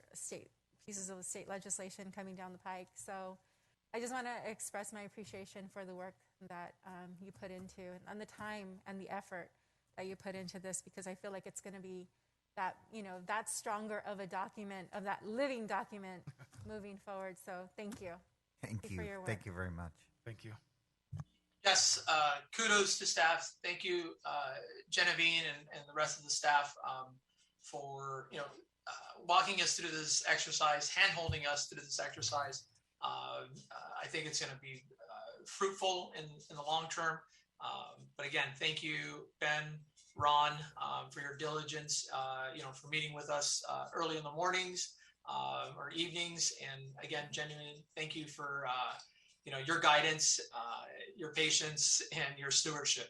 pieces of state legislation coming down the pike. So I just want to express my appreciation for the work that you put into and the time and the effort that you put into this, because I feel like it's going to be that, that's stronger of a document, of that living document moving forward. So thank you. Thank you. For your work. Thank you very much. Thank you. Yes, kudos to staff. Thank you, Genevieve and the rest of the staff for walking us through this exercise, hand-holding us through this exercise. I think it's going to be fruitful in the long term. But again, thank you, Ben, Ron, for your diligence, for meeting with us early in the mornings or evenings. And again, genuine thank you for your guidance, your patience, and your stewardship.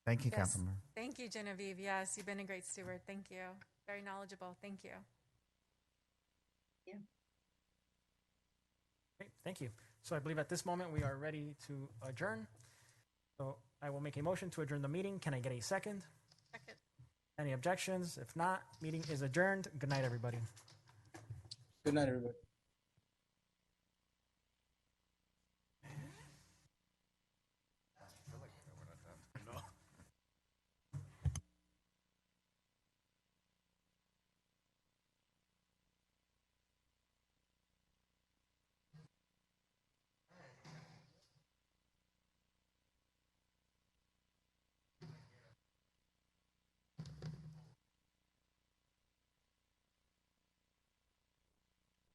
Thank you, Yes. Councilman. Thank you, Genevieve. Yes, you've been a great steward. Thank you. Very knowledgeable. Thank you. Great, thank you. So I believe at this moment we are ready to adjourn. So I will make a motion to adjourn the meeting. Can I get a second? Second. Any objections? If not, meeting is adjourned. Good night, everybody. Good night, everybody.